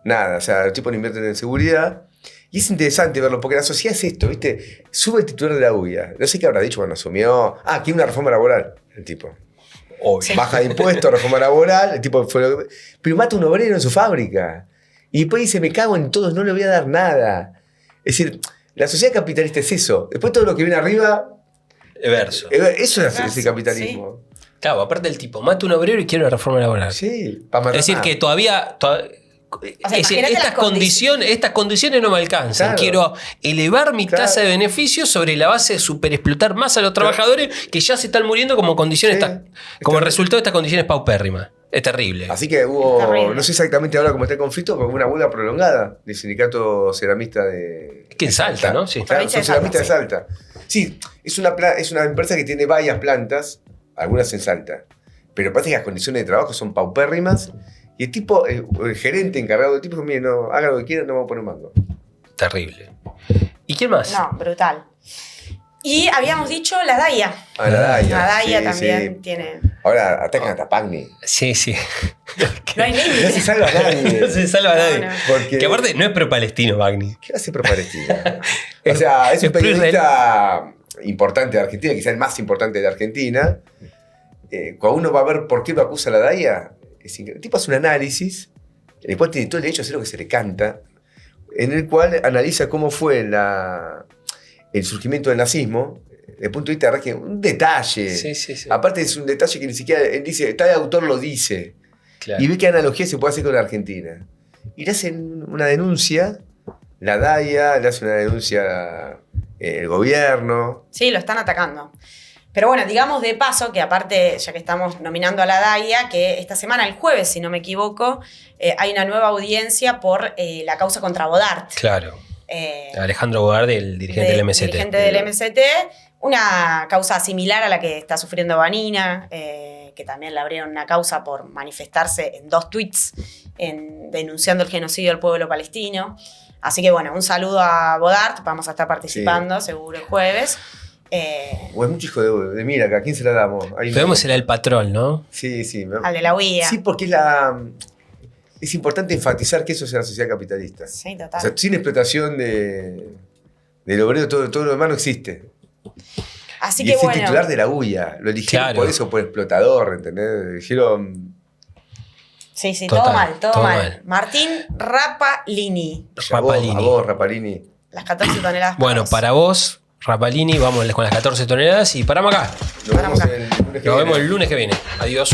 Nada, o sea, los tipos no invierten en seguridad, y es interesante verlo, porque la sociedad es esto, ¿viste? Sube el titular de la UIA, no sé qué habrá dicho cuando asumió, quiere una reforma laboral, el tipo. Baja de impuestos, reforma laboral, el tipo pero mata a un obrero en su fábrica, y después dice, me cago en todos, no le voy a dar nada. Es decir, la sociedad capitalista es eso, después todo lo que viene arriba... Verso. Eso es ese capitalismo. Sí. Claro, aparte el tipo mata un obrero y quiere una reforma laboral. Sí, para matar. Es decir, que todavía estas condiciones no me alcanzan. Claro. Quiero elevar mi tasa de beneficios sobre la base de superexplotar más a los trabajadores que ya se están muriendo como condiciones como resultado de estas condiciones paupérrimas. Es terrible. Así que hubo, no sé exactamente ahora cómo está el conflicto, pero hubo una huelga prolongada del sindicato ceramista de... Que en Salta, ¿no? Sí. Claro, son ceramistas de Salta. Sí, es una empresa que tiene varias plantas, algunas en Salta, pero parece que las condiciones de trabajo son paupérrimas y el tipo, el gerente encargado del tipo, mire, no, haga lo que quiera, no vamos a poner un mango. Terrible. ¿Y quién más? No, brutal. Y habíamos dicho la DAIA. La DAIA. La DAIA también tiene... Ahora atacan a Tapagni. Sí. No hay límite. No se salva a nadie. No se salva a nadie. No. Porque... Que aparte no es pro-palestino, Bagni. ¿Qué hace pro-palestino? O sea, es un periodista importante de Argentina, quizás el más importante de Argentina. Cuando uno va a ver por qué lo acusa la DAIA, el tipo hace un análisis, después tiene todo el derecho a hacer lo que se le canta, en el cual analiza cómo fue el surgimiento del nazismo, desde el punto de vista de un detalle. Sí. Aparte es un detalle que ni siquiera él dice, tal autor lo dice. Claro. Y ve qué analogía se puede hacer con la Argentina. Y le hacen una denuncia, la DAIA, le hace una denuncia el gobierno. Sí, lo están atacando. Pero bueno, digamos de paso que aparte, ya que estamos nominando a la DAIA, que esta semana, el jueves, si no me equivoco, hay una nueva audiencia por la causa contra Bodart. Claro. Alejandro Bodart, el dirigente del MST. Dirigente del MST, una causa similar a la que está sufriendo Vanina, que también le abrieron una causa por manifestarse en 2 tweets denunciando el genocidio del pueblo palestino. Así que bueno, un saludo a Bodart, vamos a estar participando seguro el jueves. O es mucho hijo de mira, ¿a quién se la damos? Debemos ser el patrón, ¿no? Sí. Al de la UIA. Sí, porque es es importante enfatizar que eso es una sociedad capitalista. Sí, total. O sea, sin explotación del obrero, todo lo demás no existe. Así y que es el bueno. titular de la UIA. Lo eligieron por eso, por explotador, ¿entendés? Dijeron... Sí, Total, todo mal, todo mal. mal. Martín Rapalini. Rapalini. A vos, Rapalini. Las 14 toneladas. Bueno, para vos, Rapalini, vamos con las 14 toneladas y paramos acá. Nos vemos el lunes que viene. Nos vemos el lunes que viene. Adiós.